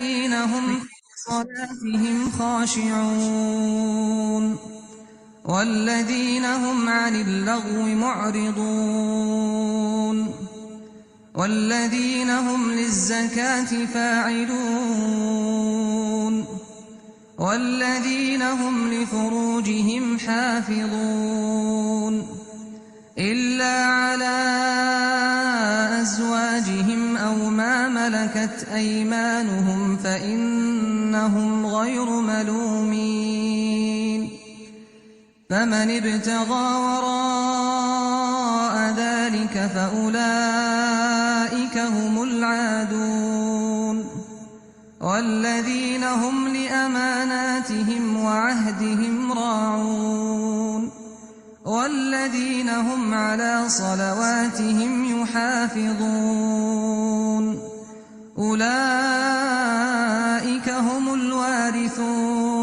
الذين هم في صلاتهم خاشعون والذين هم عن اللغو معرضون والذين هم للزكاة فاعلون والذين هم لفروجهم حافظون إلا على أزواجهم أو ما ملكت أيمانهم فإنهم غير ملومين فمن ابتغى وراء ذلك فأولئك هم العادون والذين هم لأماناتهم وعهدهم راعون والذين هم على صلواتهم يحافظون أولئك هم الوارثون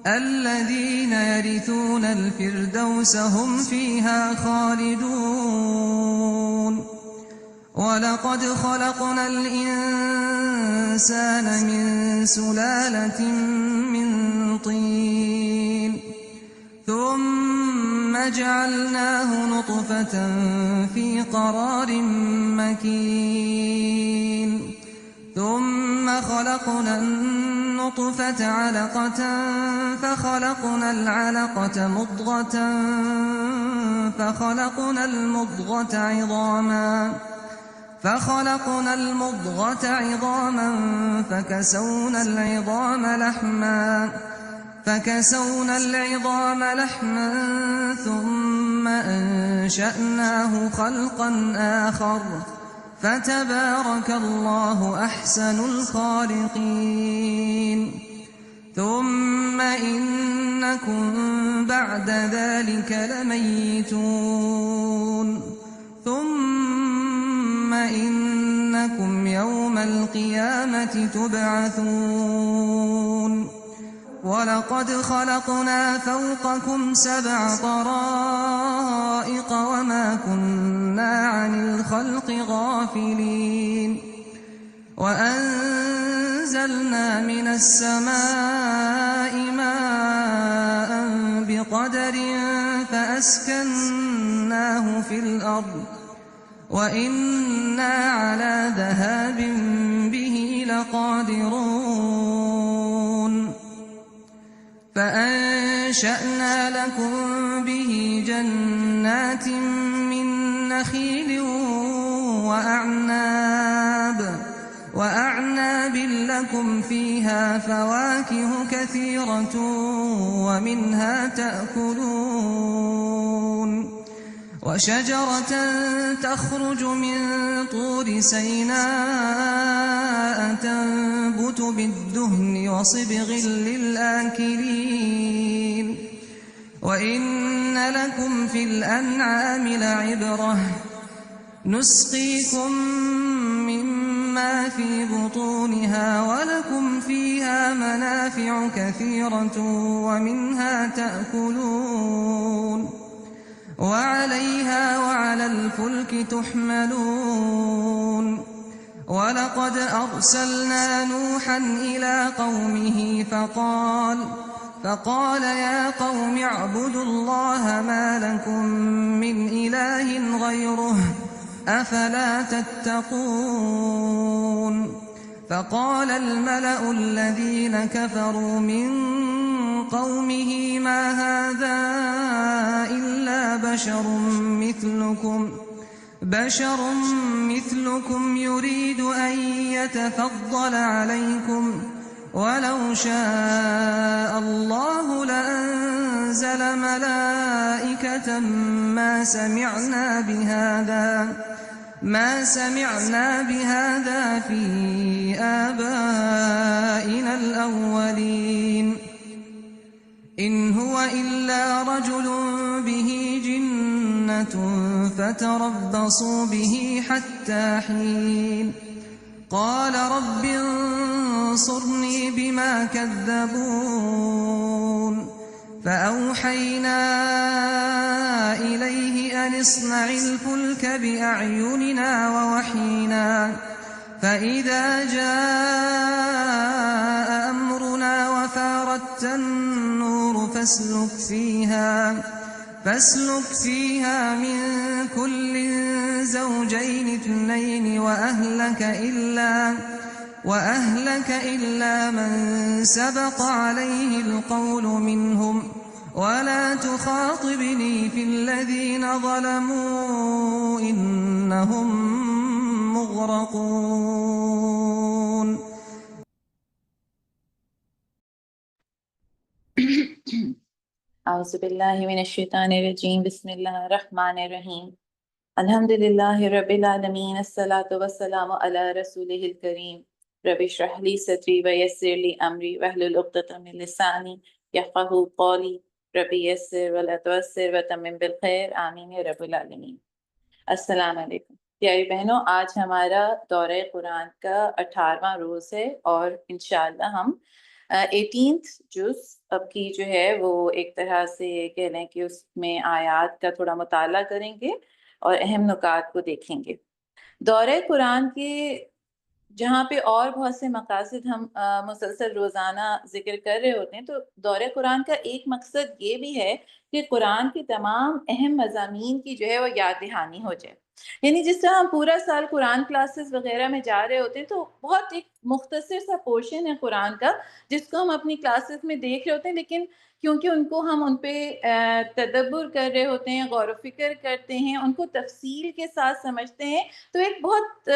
الذين يرثون الفردوس هم فيها خالدون ولقد خلقنا الإنسان من سلالة من طين ثم جعلناه نطفة في قرار مكين ثم خلقنا النطفة علقة فخلقنا العلقة مضغة فخلقنا المضغة عظاما فكسونا العظام لحما ثم أنشأناه خلقا آخر فتبارك الله أحسن الخالقين ثم إنكم بعد ذلك لميتون ثم إنكم يوم القيامة تبعثون ولقد خلقنا فوقكم 7 طرائق وما كنا عن الخلق غافلين وأنزلنا من السماء ماء بقدر فأسكناه في الأرض وإنا على ذهاب به لقادرون فأنشأنا لكم به جنات من نخيل وأعناب لكم فيها فواكه كثيرة ومنها تأكلون وشجرة تخرج من طور سيناء تنبت بالدهن وصبغ للآكلين وإن لكم في الأنعام لعبرة نسقيكم مما في بطونها ولكم فيها منافع كثيرة ومنها تأكلون وعليها وعلى الفلك تحملون ولقد أرسلنا نوحا إلى قومه فقال يا قوم اعبدوا الله ما لكم من إله غيره أفلا تتقون فقال الملأ الذين كفروا من قومه ما هذا إلا بشر مثلكم يريد أن يتفضل عليكم ولو شاء الله لأنزل ملائكة ما سمعنا بهذا في آبائنا الأولين إن هو إلا رجل به جنة فتربصوا به حتى حين قال رب انصرني بما كذبون فأوحينا إليه أن اصنع الفلك بأعيننا ووحينا فإذا جاء فاسلك فيها من كل زوجين اثنين وأهلك إلا من سبق عليه القول منهم ولا تخاطبني في الذين ظلموا إنهم مغرقون. اعوذ باللہ من الشیطان الرجیم بسم اللہ الرحمن الرحیم الحمد للہ رب العالمین الصلاۃ والسلام علی رسولہ الکریم رب اشرح لی صدری ویسر لی امری واحلل عقدۃ من لسانی یفقہوا قولی رب یسر ولا تعسر وتمم بالخیر آمین یا رب العالمین۔ السلام علیکم پیاری بہنوں، آج ہمارا دورہ قرآن کا 18واں روز ہے اور انشاءاللہ ہم 18th جز اب کی جو ہے وہ ایک طرح سے کہہ لیں کہ اس میں آیات کا تھوڑا مطالعہ کریں گے اور اہم نکات کو دیکھیں گے۔ دورہ قرآن کے جہاں پہ اور بہت سے مقاصد ہم مسلسل روزانہ ذکر کر رہے ہوتے ہیں، تو دورہ قرآن کا ایک مقصد یہ بھی ہے کہ قرآن کے تمام اہم مضامین کی جو ہے وہ یاد دہانی ہو جائے۔ یعنی جس طرح ہم پورا سال قرآن کلاسز وغیرہ میں جا رہے ہوتے ہیں تو بہت ایک مختصر سا پورشن ہے قرآن کا جس کو ہم اپنی کلاسز میں دیکھ رہے ہوتے ہیں، لیکن کیونکہ ان کو ہم ان پہ تدبر کر رہے ہوتے ہیں، غور و فکر کرتے ہیں، ان کو تفصیل کے ساتھ سمجھتے ہیں، تو ایک بہت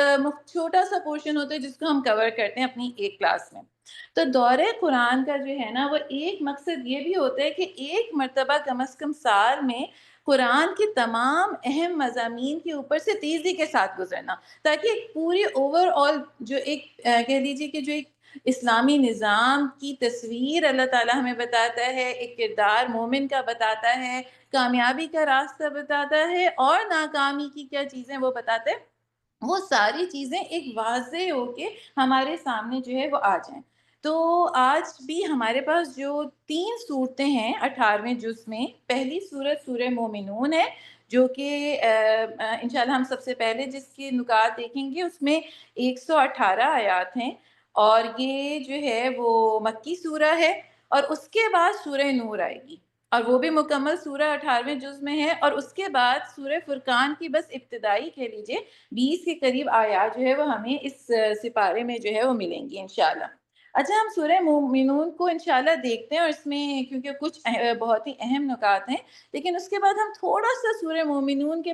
چھوٹا سا پورشن ہوتا ہے جس کو ہم کور کرتے ہیں اپنی ایک کلاس میں۔ تو دورہ قرآن کا جو ہے نا وہ ایک مقصد یہ بھی ہوتا ہے کہ ایک مرتبہ کم از کم سال میں قرآن کے تمام اہم مضامین کے اوپر سے تیزی کے ساتھ گزرنا، تاکہ ایک پوری اوور آل جو ایک کہہ لیجیے کہ جو ایک اسلامی نظام کی تصویر اللہ تعالیٰ ہمیں بتاتا ہے، ایک کردار مومن کا بتاتا ہے، کامیابی کا راستہ بتاتا ہے اور ناکامی کی کیا چیزیں وہ بتاتا ہے، وہ ساری چیزیں ایک واضح ہو کے ہمارے سامنے جو ہے وہ آ جائیں۔ تو آج بھی ہمارے پاس جو 3 صورتیں ہیں 18ویں جز میں، پہلی صورت سورہ مومنون ہے جو کہ انشاءاللہ ہم سب سے پہلے جس کے نکات دیکھیں گے اس میں 118 آیات ہیں، اور یہ جو ہے وہ مکی سورہ ہے، اور اس کے بعد سورہ نور آئے گی اور وہ بھی مکمل سورہ 18ویں جز میں ہے، اور اس کے بعد سورہ فرقان کی بس ابتدائی کہہ لیجیے 20 کے قریب آیات جو ہے وہ ہمیں اس سپارے میں جو ہے وہ ملیں گی انشاءاللہ۔ اچھا، ہم سورہ مومنون کو انشاءاللہ دیکھتے ہیں، اور اس میں کیونکہ کچھ بہت ہی اہم نکات ہیں، لیکن اس کے بعد ہم تھوڑا سا سورہ مومنون کے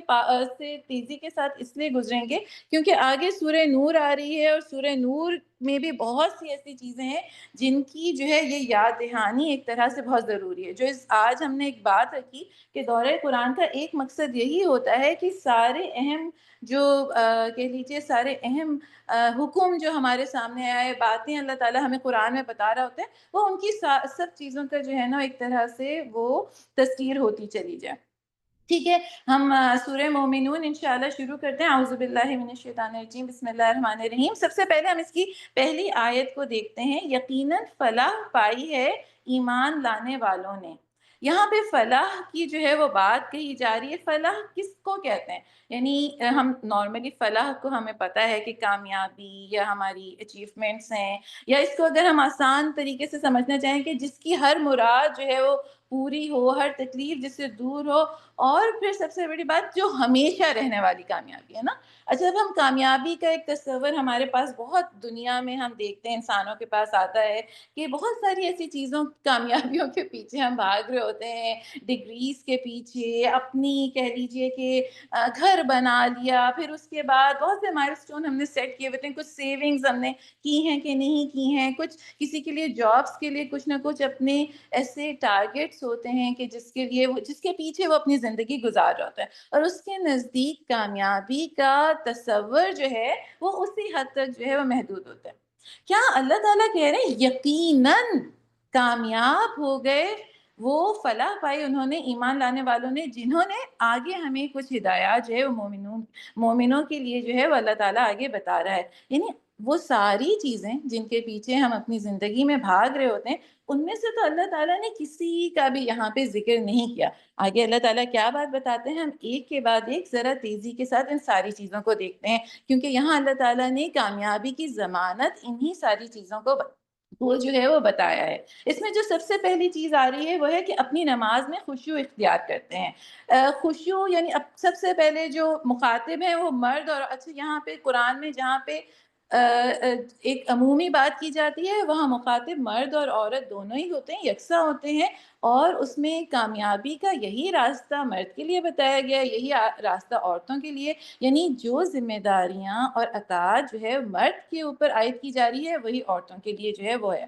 سے تیزی کے ساتھ اس لیے گزریں گے کیونکہ آگے سورہ نور آ رہی ہے، اور سورہ نور میں بھی بہت سی ایسی چیزیں ہیں جن کی جو ہے یہ یاد دہانی ایک طرح سے بہت ضروری ہے۔ جو آج ہم نے ایک بات رکھی کہ دورہ قرآن کا ایک مقصد یہی ہوتا ہے کہ سارے اہم جو کہہ لیجیے سارے اہم حکم جو ہمارے سامنے آئے، باتیں اللہ تعالیٰ ہمیں قرآن میں بتا رہا ہوتا ہے، وہ ان کی سب چیزوں کا جو ہے نا ایک طرح سے وہ تذکیر ہوتی چلی جائے۔ ٹھیک ہے، ہم سورہ مومنون انشاءاللہ شروع کرتے ہیں۔ اعوذ باللہ من الشیطان الرجیم بسم اللہ الرحمن الرحیم۔ سب سے پہلے ہم اس کی پہلی آیت کو دیکھتے ہیں۔ یقیناً فلاح پائی ہے ایمان لانے والوں نے۔ یہاں پہ فلاح کی جو ہے وہ بات کہی جا رہی ہے۔ فلاح کس کو کہتے ہیں؟ یعنی ہم نارملی فلاح کو ہمیں پتہ ہے کہ کامیابی یا ہماری اچیومنٹس ہیں، یا اس کو اگر ہم آسان طریقے سے سمجھنا چاہیں کہ جس کی ہر مراد جو ہے وہ پوری ہو، ہر تکلیف جس سے دور ہو، اور پھر سب سے بڑی بات جو ہمیشہ رہنے والی کامیابی ہے نا۔ اچھا، اب ہم کامیابی کا ایک تصور ہمارے پاس بہت دنیا میں ہم دیکھتے ہیں، انسانوں کے پاس آتا ہے کہ بہت ساری ایسی چیزوں کامیابیوں کے پیچھے ہم بھاگ رہے ہوتے ہیں، ڈگریز کے پیچھے، اپنی کہہ لیجیے کہ گھر بنا لیا، پھر اس کے بعد بہت سے مائل سٹون ہم نے سیٹ کیے ہوتے ہیں، کچھ سیونگز ہم نے کی ہیں کہ نہیں کی ہیں، کچھ کسی کے لیے جابس کے لیے کچھ نہ کچھ اپنے ایسے ٹارگیٹس ہوتے ہیں کہ جس کے لیے جس کے پیچھے وہ اپنی زندگی گزار رہا ہوتا ہے، اور اس کے نزدیک کامیابی کا تصور جو ہے وہ اسی حد تک جو ہے وہ محدود ہوتا ہے۔ کیا اللہ تعالیٰ کہہ رہے ہیں یقیناً کامیاب ہو گئے وہ فلاح پائی انہوں نے، ایمان لانے والوں نے، جنہوں نے آگے ہمیں کچھ ہدایات جو ہے وہ مومنوں کے لیے جو ہے وہ اللہ تعالیٰ آگے بتا رہا ہے۔ یعنی وہ ساری چیزیں جن کے پیچھے ہم اپنی زندگی میں بھاگ رہے ہوتے ہیں، ان میں سے تو اللہ تعالیٰ نے کسی کا بھی یہاں پہ ذکر نہیں کیا۔ آگے اللہ تعالیٰ کیا بات بتاتے ہیں، ہم ایک کے بعد ایک ذرا تیزی کے ساتھ ان ساری چیزوں کو دیکھتے ہیں، کیونکہ یہاں اللہ تعالیٰ نے کامیابی کی ضمانت انہی ساری چیزوں کو وہ جو ہے وہ بتایا ہے۔ اس میں جو سب سے پہلی چیز آ رہی ہے وہ ہے کہ اپنی نماز میں خشوع اختیار کرتے ہیں۔ خشوع یعنی اب سب سے پہلے جو مخاطب ہیں وہ مرد، اور اچھا یہاں پہ قرآن میں جہاں پہ ایک عمومی بات کی جاتی ہے وہاں مخاطب مرد اور عورت دونوں ہی ہوتے ہیں، یکساں ہوتے ہیں، اور اس میں کامیابی کا یہی راستہ مرد کے لیے بتایا گیا ہے، یہی راستہ عورتوں کے لیے، یعنی جو ذمہ داریاں اور اطاعت جو ہے مرد کے اوپر عائد کی جا رہی ہے وہی عورتوں کے لیے جو ہے وہ ہے۔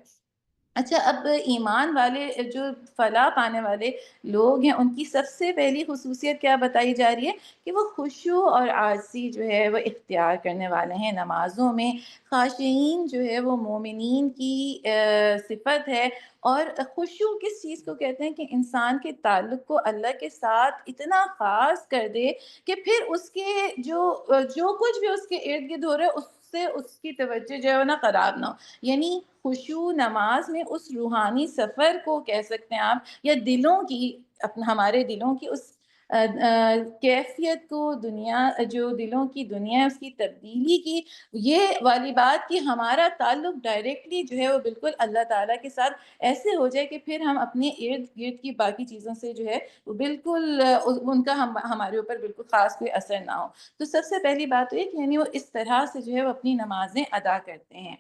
اچھا، اب ایمان والے جو فلاح پانے والے لوگ ہیں ان کی سب سے پہلی خصوصیت کیا بتائی جا رہی ہے کہ وہ خشوع اور عاجزی جو ہے وہ اختیار کرنے والے ہیں نمازوں میں۔ خاشعین جو ہے وہ مومنین کی صفت ہے۔ اور خشوع کس چیز کو کہتے ہیں کہ انسان کے تعلق کو اللہ کے ساتھ اتنا خاص کر دے کہ پھر اس کے جو کچھ بھی اس کے ارد گرد ہو رہا ہے اس سے اس کی توجہ جو ہے وہ نہ خراب نہ ہو۔ یعنی خشوع نماز میں اس روحانی سفر کو کہہ سکتے ہیں آپ، یا دلوں کی ہمارے دلوں کی اس کیفیت کو، دنیا جو دلوں کی دنیا ہے اس کی تبدیلی کی، یہ والی بات کہ ہمارا تعلق ڈائریکٹلی جو ہے وہ بالکل اللہ تعالیٰ کے ساتھ ایسے ہو جائے کہ پھر ہم اپنے ارد گرد کی باقی چیزوں سے جو ہے وہ بالکل ان کا ہمارے اوپر بالکل خاص کوئی اثر نہ ہو۔ تو سب سے پہلی بات تو یہ کہ یعنی وہ اس طرح سے جو ہے وہ اپنی نمازیں ادا کرتے ہیں۔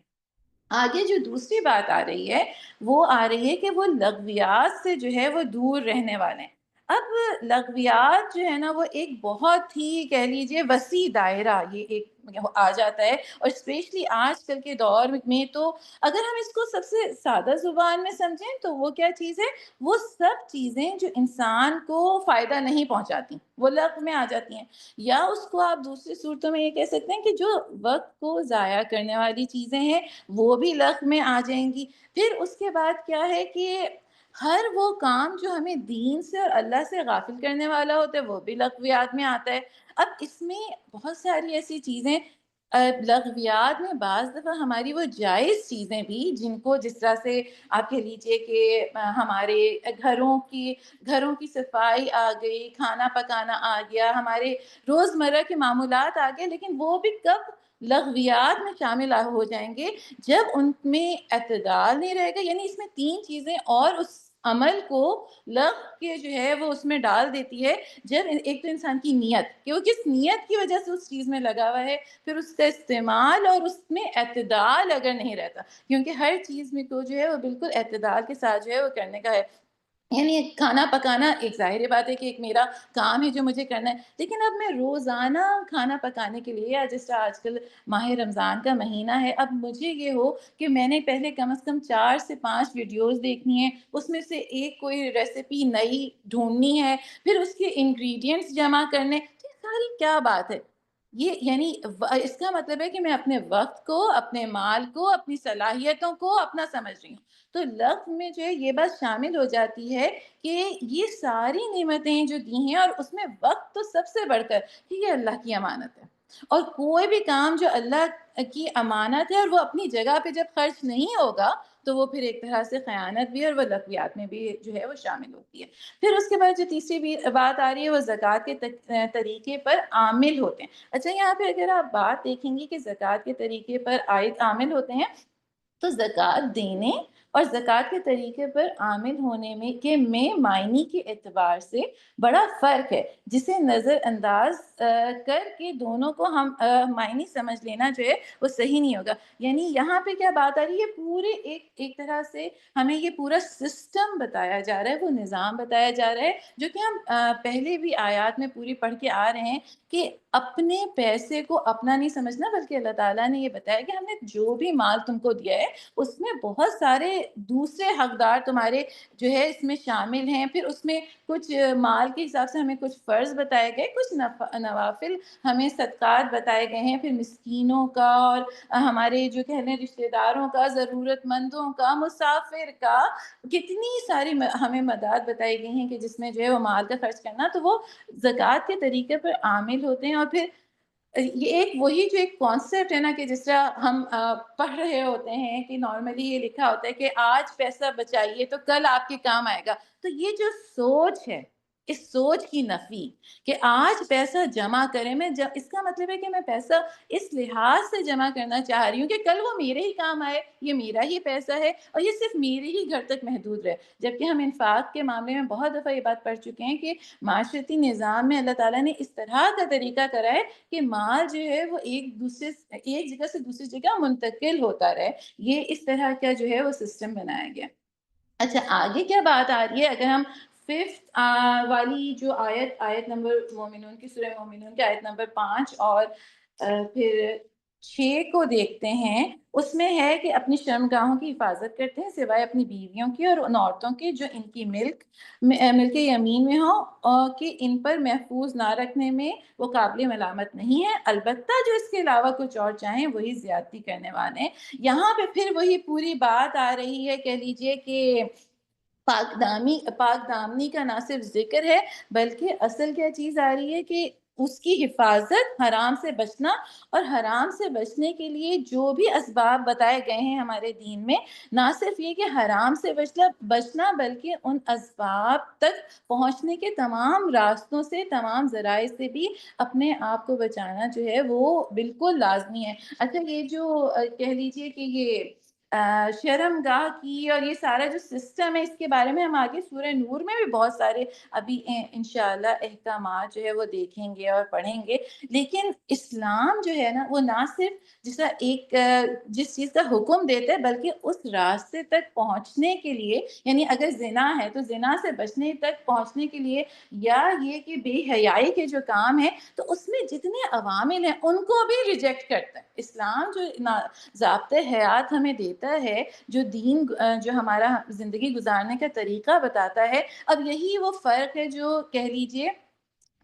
آگے جو دوسری بات آ رہی ہے وہ آ رہی ہے کہ وہ لغویات سے جو ہے وہ دور رہنے والے ہیں۔ اب لغویات جو ہے نا وہ ایک بہت ہی کہہ لیجئے وسیع دائرہ یہ ایک آ جاتا ہے، اور اسپیشلی آج کل کے دور میں تو اگر ہم اس کو سب سے سادہ زبان میں سمجھیں تو وہ کیا چیز ہے، وہ سب چیزیں جو انسان کو فائدہ نہیں پہنچاتی وہ لغو میں آ جاتی ہیں، یا اس کو آپ دوسری صورتوں میں یہ کہہ سکتے ہیں کہ جو وقت کو ضائع کرنے والی چیزیں ہیں وہ بھی لغو میں آ جائیں گی۔ پھر اس کے بعد کیا ہے کہ ہر وہ کام جو ہمیں دین سے اور اللہ سے غافل کرنے والا ہوتا ہے وہ بھی لغویات میں آتا ہے۔ اب اس میں بہت ساری ایسی چیزیں لغویات میں بعض دفعہ ہماری وہ جائز چیزیں بھی جن کو جس طرح سے آپ کہہ لیجئے کہ ہمارے گھروں کی صفائی آ گئی، کھانا پکانا آ گیا، ہمارے روزمرہ کے معمولات آ گئے، لیکن وہ بھی کب لغویات میں شامل ہو جائیں گے جب ان میں اعتدال نہیں رہے گا، یعنی اس میں تین چیزیں اور اس عمل کو لغو کے جو ہے وہ اس میں ڈال دیتی ہے۔ جب ایک تو انسان کی نیت کہ وہ کس نیت کی وجہ سے اس چیز میں لگا ہوا ہے، پھر اس کا استعمال اور اس میں اعتدال اگر نہیں رہتا، کیونکہ ہر چیز میں کو جو ہے وہ بالکل اعتدال کے ساتھ جو ہے وہ کرنے کا ہے۔ یعنی کھانا پکانا ایک ظاہر بات ہے کہ ایک میرا کام ہے جو مجھے کرنا ہے، لیکن اب میں روزانہ کھانا پکانے کے لیے، یا جس طرح آج کل ماہ رمضان کا مہینہ ہے، اب مجھے یہ ہو کہ میں نے پہلے کم از کم 4 سے 5 ویڈیوز دیکھنی ہے، اس میں سے ایک کوئی ریسیپی نئی ڈھونڈنی ہے، پھر اس کے انگریڈینٹس جمع کرنے، تو یہ ساری کیا بات ہے؟ یہ یعنی اس کا مطلب ہے کہ میں اپنے وقت کو، اپنے مال کو، اپنی صلاحیتوں کو اپنا سمجھ رہی ہوں۔ تو لغو میں جو ہے یہ بات شامل ہو جاتی ہے کہ یہ ساری نعمتیں جو دی ہیں، اور اس میں وقت تو سب سے بڑھ کر کہ یہ اللہ کی امانت ہے، اور کوئی بھی کام جو اللہ کی امانت ہے اور وہ اپنی جگہ پہ جب خرچ نہیں ہوگا تو وہ پھر ایک طرح سے خیانت بھی ہے، اور وہ لغویات میں بھی جو ہے وہ شامل ہوتی ہے۔ پھر اس کے بعد جو تیسری بھی بات آ رہی ہے وہ زکوٰۃ کے طریقے پر عامل ہوتے ہیں۔ اچھا، یہاں پہ اگر آپ بات دیکھیں گے کہ زکوٰۃ کے طریقے پر عامل ہوتے ہیں، تو زکوٰۃ دینے اور زکوٰۃ کے طریقے پر عامل ہونے میں معنی کے اعتبار سے بڑا فرق ہے، جسے نظر انداز کر کے دونوں کو ہم معنی سمجھ لینا جو ہے وہ صحیح نہیں ہوگا۔ یعنی یہاں پہ کیا بات آ رہی ہے، پورے ایک طرح سے ہمیں یہ پورا سسٹم بتایا جا رہا ہے، وہ نظام بتایا جا رہا ہے جو کہ ہم پہلے بھی آیات میں پوری پڑھ کے آ رہے ہیں کہ اپنے پیسے کو اپنا نہیں سمجھنا، بلکہ اللہ تعالیٰ نے یہ بتایا کہ ہم نے جو بھی مال تم کو دیا ہے اس میں بہت سارے دوسرے حقدار تمہارے جو ہے اس میں شامل ہیں۔ پھر اس میں کچھ مال کے حساب سے ہمیں کچھ فرض بتائے گئے، کچھ نوافل ہمیں صدقات بتائے گئے ہیں، پھر مسکینوں کا اور ہمارے جو کہہ لیں رشتہ داروں کا، ضرورت مندوں کا، مسافر کا، کتنی ساری ہمیں مداد بتائی گئی ہیں کہ جس میں جو ہے وہ مال کا خرچ کرنا، تو وہ زکوٰۃ کے طریقے پر عامل ہوتے ہیں۔ اور پھر یہ ایک وہی جو ایک کانسیپٹ ہے نا کہ جس طرح ہم پڑھ رہے ہوتے ہیں کہ نارملی یہ لکھا ہوتا ہے کہ آج پیسہ بچائیے تو کل آپ کے کام آئے گا، تو یہ جو سوچ ہے اس سوچ کی نفی کہ آج پیسہ جمع کریں، اس کا مطلب ہے کہ میں پیسہ اس لحاظ سے جمع کرنا چاہ رہی ہوں کہ کل وہ میرے ہی کام آئے، یہ میرا ہی پیسہ ہے اور یہ صرف میرے ہی گھر تک محدود رہے. جبکہ ہم انفاق کے معاملے میں بہت دفعہ یہ بات پڑھ چکے ہیں کہ معاشرتی نظام میں اللہ تعالیٰ نے اس طرح کا طریقہ کرا ہے کہ مال جو ہے وہ ایک جگہ سے دوسری جگہ منتقل ہوتا رہے. یہ اس طرح کا جو ہے وہ سسٹم بنایا گیا. اچھا، آگے کیا بات آ رہی ہے؟ اگر ہم ففتھ والی جو آیت نمبر مومنون کی، سورہ مومنون کی آیت نمبر 5 اور پھر 6 کو دیکھتے ہیں، اس میں ہے کہ اپنی شرمگاہوں کی حفاظت کرتے ہیں سوائے اپنی بیویوں کی اور ان عورتوں کی جو ان کی ملک یمین میں ہو، کہ ان پر محفوظ نہ رکھنے میں وہ قابل ملامت نہیں ہے، البتہ جو اس کے علاوہ کچھ اور چاہیں وہی زیادتی کرنے والے ہیں. یہاں پہ پھر وہی پوری بات آ رہی ہے، کہہ لیجئے کہ پاک دامنی کا نہ صرف ذکر ہے بلکہ اصل کیا چیز آ رہی ہے کہ اس کی حفاظت، حرام سے بچنا، اور حرام سے بچنے کے لیے جو بھی اسباب بتائے گئے ہیں ہمارے دین میں، نہ صرف یہ کہ حرام سے بچنا بلکہ ان اسباب تک پہنچنے کے تمام راستوں سے، تمام ذرائع سے بھی اپنے آپ کو بچانا جو ہے وہ بالکل لازمی ہے. اچھا، یہ جو کہہ لیجئے کہ یہ شرم گاہ کی اور یہ سارا جو سسٹم ہے، اس کے بارے میں ہم آگے سورہ نور میں بھی بہت سارے ابھی انشاءاللہ احکامات جو ہے وہ دیکھیں گے اور پڑھیں گے. لیکن اسلام جو ہے نا، وہ نہ صرف جس چیز کا حکم دیتا ہے بلکہ اس راستے تک پہنچنے کے لیے، یعنی اگر زنا ہے تو زنا سے بچنے تک پہنچنے کے لیے، یا یہ کہ بے حیائی کے جو کام ہے تو اس میں جتنے عوامل ہیں ان کو بھی ریجیکٹ کرتا ہے. اسلام جو ضابطۂ حیات ہمیں دیتا ہے، جو دین جو ہمارا زندگی گزارنے کا طریقہ بتاتا ہے، اب یہی وہ فرق ہے جو کہہ لیجئے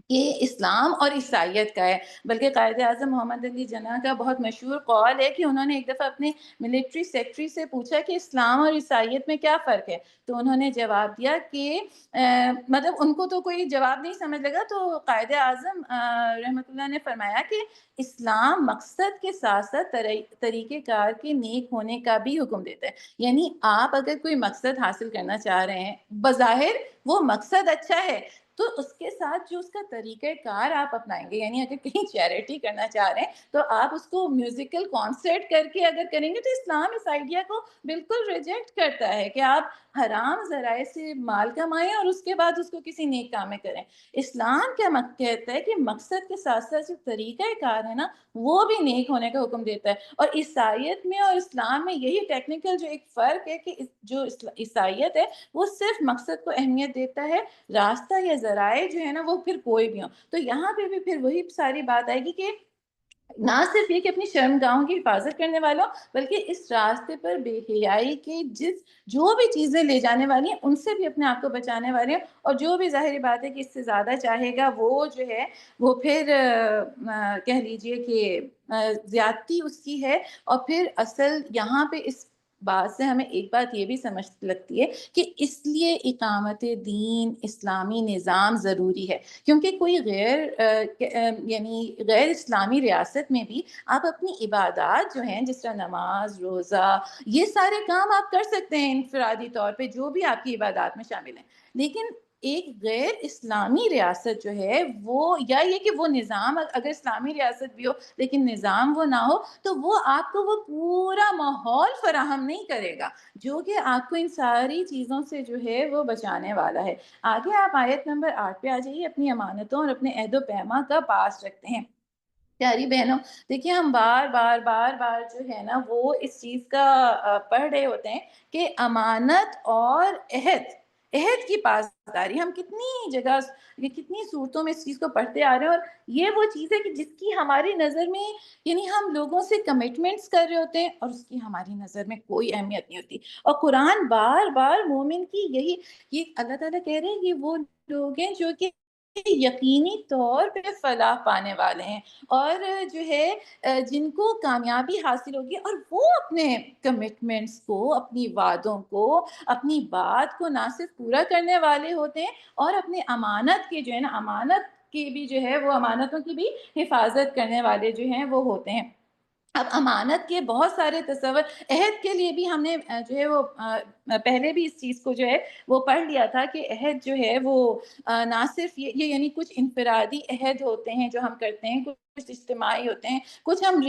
کہ اسلام اور عیسائیت کا ہے. بلکہ قائد اعظم محمد علی جناح کا بہت مشہور قول ہے کہ انہوں نے ایک دفعہ اپنے ملٹری سیکٹری سے پوچھا کہ اسلام اور عیسائیت میں کیا فرق ہے، تو انہوں نے جواب دیا کہ مطلب ان کو تو کوئی جواب نہیں سمجھ لگا، تو قائد اعظم رحمۃ اللہ نے فرمایا کہ اسلام مقصد کے ساتھ ساتھ طریقہ کار کے نیک ہونے کا بھی حکم دیتا ہے. یعنی آپ اگر کوئی مقصد حاصل کرنا چاہ رہے ہیں، بظاہر وہ مقصد اچھا ہے، تو اس کے ساتھ جو اس کا طریقہ کار آپ اپنائیں گے، یعنی اگر کہیں چیریٹی کرنا چاہ رہے ہیں تو آپ اس کو میوزیکل کانسرٹ کر کے اگر کریں گے، تو اسلام اس آئیڈیا کو بالکل ریجیکٹ کرتا ہے کہ آپ حرام ذرائع سے مال کمائیں اور اس کے بعد اس کو کسی نیک کام میں کریں. اسلام کیا کہتا ہے کہ مقصد کے ساتھ ساتھ جو طریقہ کار ہے نا، وہ بھی نیک ہونے کا حکم دیتا ہے. اور عیسائیت میں اور اسلام میں یہی ٹیکنیکل جو ایک فرق ہے کہ جو عیسائیت ہے وہ صرف مقصد کو اہمیت دیتا ہے، راستہ یا ذرائع جو ہے نا وہ پھر کوئی بھی ہو. تو یہاں پہ بھی پھر وہی ساری بات آئے گی کہ نہ صرف یہ کہ اپنی شرمگاہوں کی حفاظت کرنے والوں، بلکہ اس راستے پر بے حیائی کے جو بھی چیزیں لے جانے والی ہیں ان سے بھی اپنے آپ کو بچانے والے ہیں. اور جو بھی ظاہری بات ہے کہ اس سے زیادہ چاہے گا وہ جو ہے وہ پھر کہہ لیجئے کہ زیادتی اس کی ہے. اور پھر اصل یہاں پہ اس بات سے ہمیں ایک بات یہ بھی سمجھ لگتی ہے کہ اس لیے اقامت دین، اسلامی نظام ضروری ہے، کیونکہ کوئی یعنی غیر اسلامی ریاست میں بھی آپ اپنی عبادات جو ہیں، جس طرح نماز، روزہ، یہ سارے کام آپ کر سکتے ہیں انفرادی طور پہ، جو بھی آپ کی عبادات میں شامل ہیں. لیکن ایک غیر اسلامی ریاست جو ہے وہ، یا یہ کہ وہ نظام اگر اسلامی ریاست بھی ہو لیکن نظام وہ نہ ہو، تو وہ آپ کو وہ پورا ماحول فراہم نہیں کرے گا جو کہ آپ کو ان ساری چیزوں سے جو ہے وہ بچانے والا ہے. آگے آپ آیت نمبر 8 پہ آ جائیے. اپنی امانتوں اور اپنے عہد و پیما کا پاس رکھتے ہیں. پیاری بہنوں، دیکھیے ہم بار بار جو ہے نا وہ اس چیز کا پڑھ رہے ہوتے ہیں کہ امانت اور عہد کی پاسداری، ہم کتنی جگہ، کتنی صورتوں میں اس چیز کو پڑھتے آ رہے ہیں. اور یہ وہ چیز ہے کہ جس کی ہماری نظر میں، یعنی ہم لوگوں سے کمٹمنٹس کر رہے ہوتے ہیں اور اس کی ہماری نظر میں کوئی اہمیت نہیں ہوتی. اور قرآن بار بار مومن کی یہ اللہ تعالیٰ کہہ رہے ہیں یہ وہ لوگ ہیں جو کہ یقینی طور پہ فلاح پانے والے ہیں، اور جو ہے جن کو کامیابی حاصل ہوگی، اور وہ اپنے کمٹمنٹس کو، اپنی وعدوں کو، اپنی بات کو نہ صرف پورا کرنے والے ہوتے ہیں، اور اپنے امانت کے جو ہے نا، امانت کی بھی جو ہے وہ امانتوں کی بھی حفاظت کرنے والے جو ہیں وہ ہوتے ہیں. اب امانت کے بہت سارے تصور، عہد کے لیے بھی ہم نے جو ہے وہ پہلے بھی اس چیز کو جو ہے وہ پڑھ لیا تھا کہ عہد جو ہے وہ نہ صرف یہ یعنی کچھ انفرادی عہد ہوتے ہیں جو ہم کرتے ہیں، کچھ اجتماعی ہوتے ہیں، کچھ ہم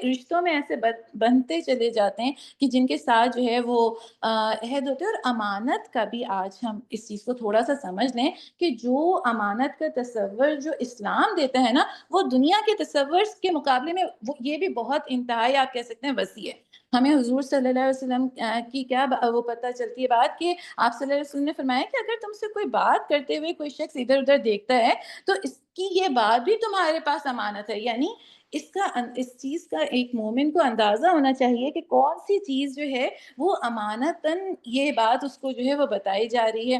رشتوں میں ایسے بنتے چلے جاتے ہیں کہ جن کے ساتھ جو ہے وہ عہد ہوتے ہیں۔ اور امانت کا بھی آج ہم اس چیز کو تھوڑا سا سمجھ لیں کہ جو امانت کا تصور جو اسلام دیتا ہے نا، وہ دنیا کے تصور کے مقابلے میں یہ بھی بہت انتہائی آپ کہہ سکتے ہیں وسیع ہے۔ ہمیں حضور صلی اللہ علیہ وسلم کی کیا وہ پتہ چلتی ہے بات کہ آپ صلی اللہ علیہ وسلم نے فرمایا کہ اگر تم سے کوئی بات کرتے ہوئے کوئی شخص ادھر ادھر دیکھتا ہے تو اس کی یہ بات بھی تمہارے پاس امانت ہے۔ یعنی اس چیز کا ایک مومن کو اندازہ ہونا چاہیے کہ کون سی چیز جو ہے وہ امانتاً یہ بات اس کو جو ہے وہ بتائی جا رہی ہے۔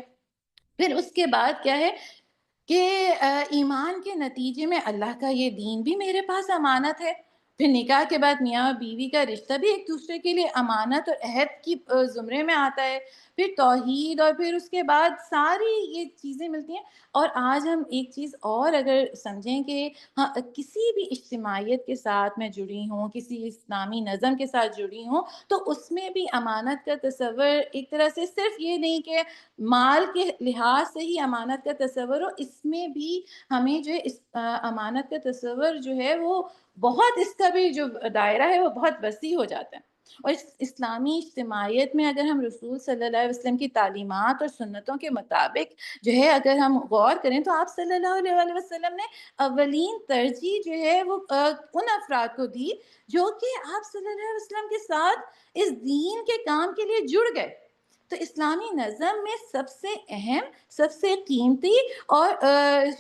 پھر اس کے بعد کیا ہے کہ ایمان کے نتیجے میں اللہ کا یہ دین بھی میرے پاس امانت ہے۔ پھر نکاح کے بعد میاں اور بیوی کا رشتہ بھی ایک دوسرے کے لیے امانت اور عہد کی زمرے میں آتا ہے۔ پھر توحید، اور پھر اس کے بعد ساری یہ چیزیں ملتی ہیں۔ اور آج ہم ایک چیز اور اگر سمجھیں کہ ہاں کسی بھی اجتماعیت کے ساتھ میں جڑی ہوں، کسی اسلامی نظم کے ساتھ جڑی ہوں، تو اس میں بھی امانت کا تصور ایک طرح سے صرف یہ نہیں کہ مال کے لحاظ سے ہی امانت کا تصور ہو، اس میں بھی ہمیں جو ہے اس امانت کا تصور جو ہے وہ بہت، اس کا بھی جو دائرہ ہے وہ بہت وسیع ہو جاتا ہے۔ اور اس اسلامی اجتماعیت میں اگر ہم رسول صلی اللہ علیہ وسلم کی تعلیمات اور سنتوں کے مطابق جو ہے اگر ہم غور کریں تو آپ صلی اللہ علیہ وسلم نے اولین ترجیح جو ہے وہ ان افراد کو دی جو کہ آپ صلی اللہ علیہ وسلم کے ساتھ اس دین کے کام کے لیے جڑ گئے۔ تو اسلامی نظم میں سب سے اہم، سب سے قیمتی اور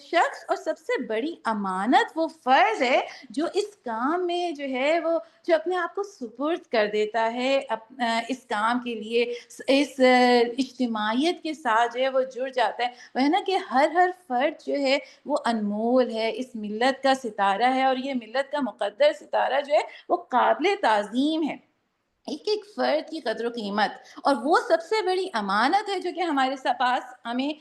شخص اور سب سے بڑی امانت وہ فرد ہے جو اس کام میں جو ہے وہ جو اپنے آپ کو سپرد کر دیتا ہے اس کام کے لیے، اس اجتماعیت کے ساتھ جو ہے وہ جڑ جاتا ہے۔ وہ ہے نا کہ ہر فرد جو ہے وہ انمول ہے، اس ملت کا ستارہ ہے، اور یہ ملت کا مقدر ستارہ جو ہے وہ قابل تعظیم ہے۔ ایک ایک فرد کی قدر و قیمت، اور وہ سب سے بڑی امانت ہے جو کہ ہمارے پاس ہمیں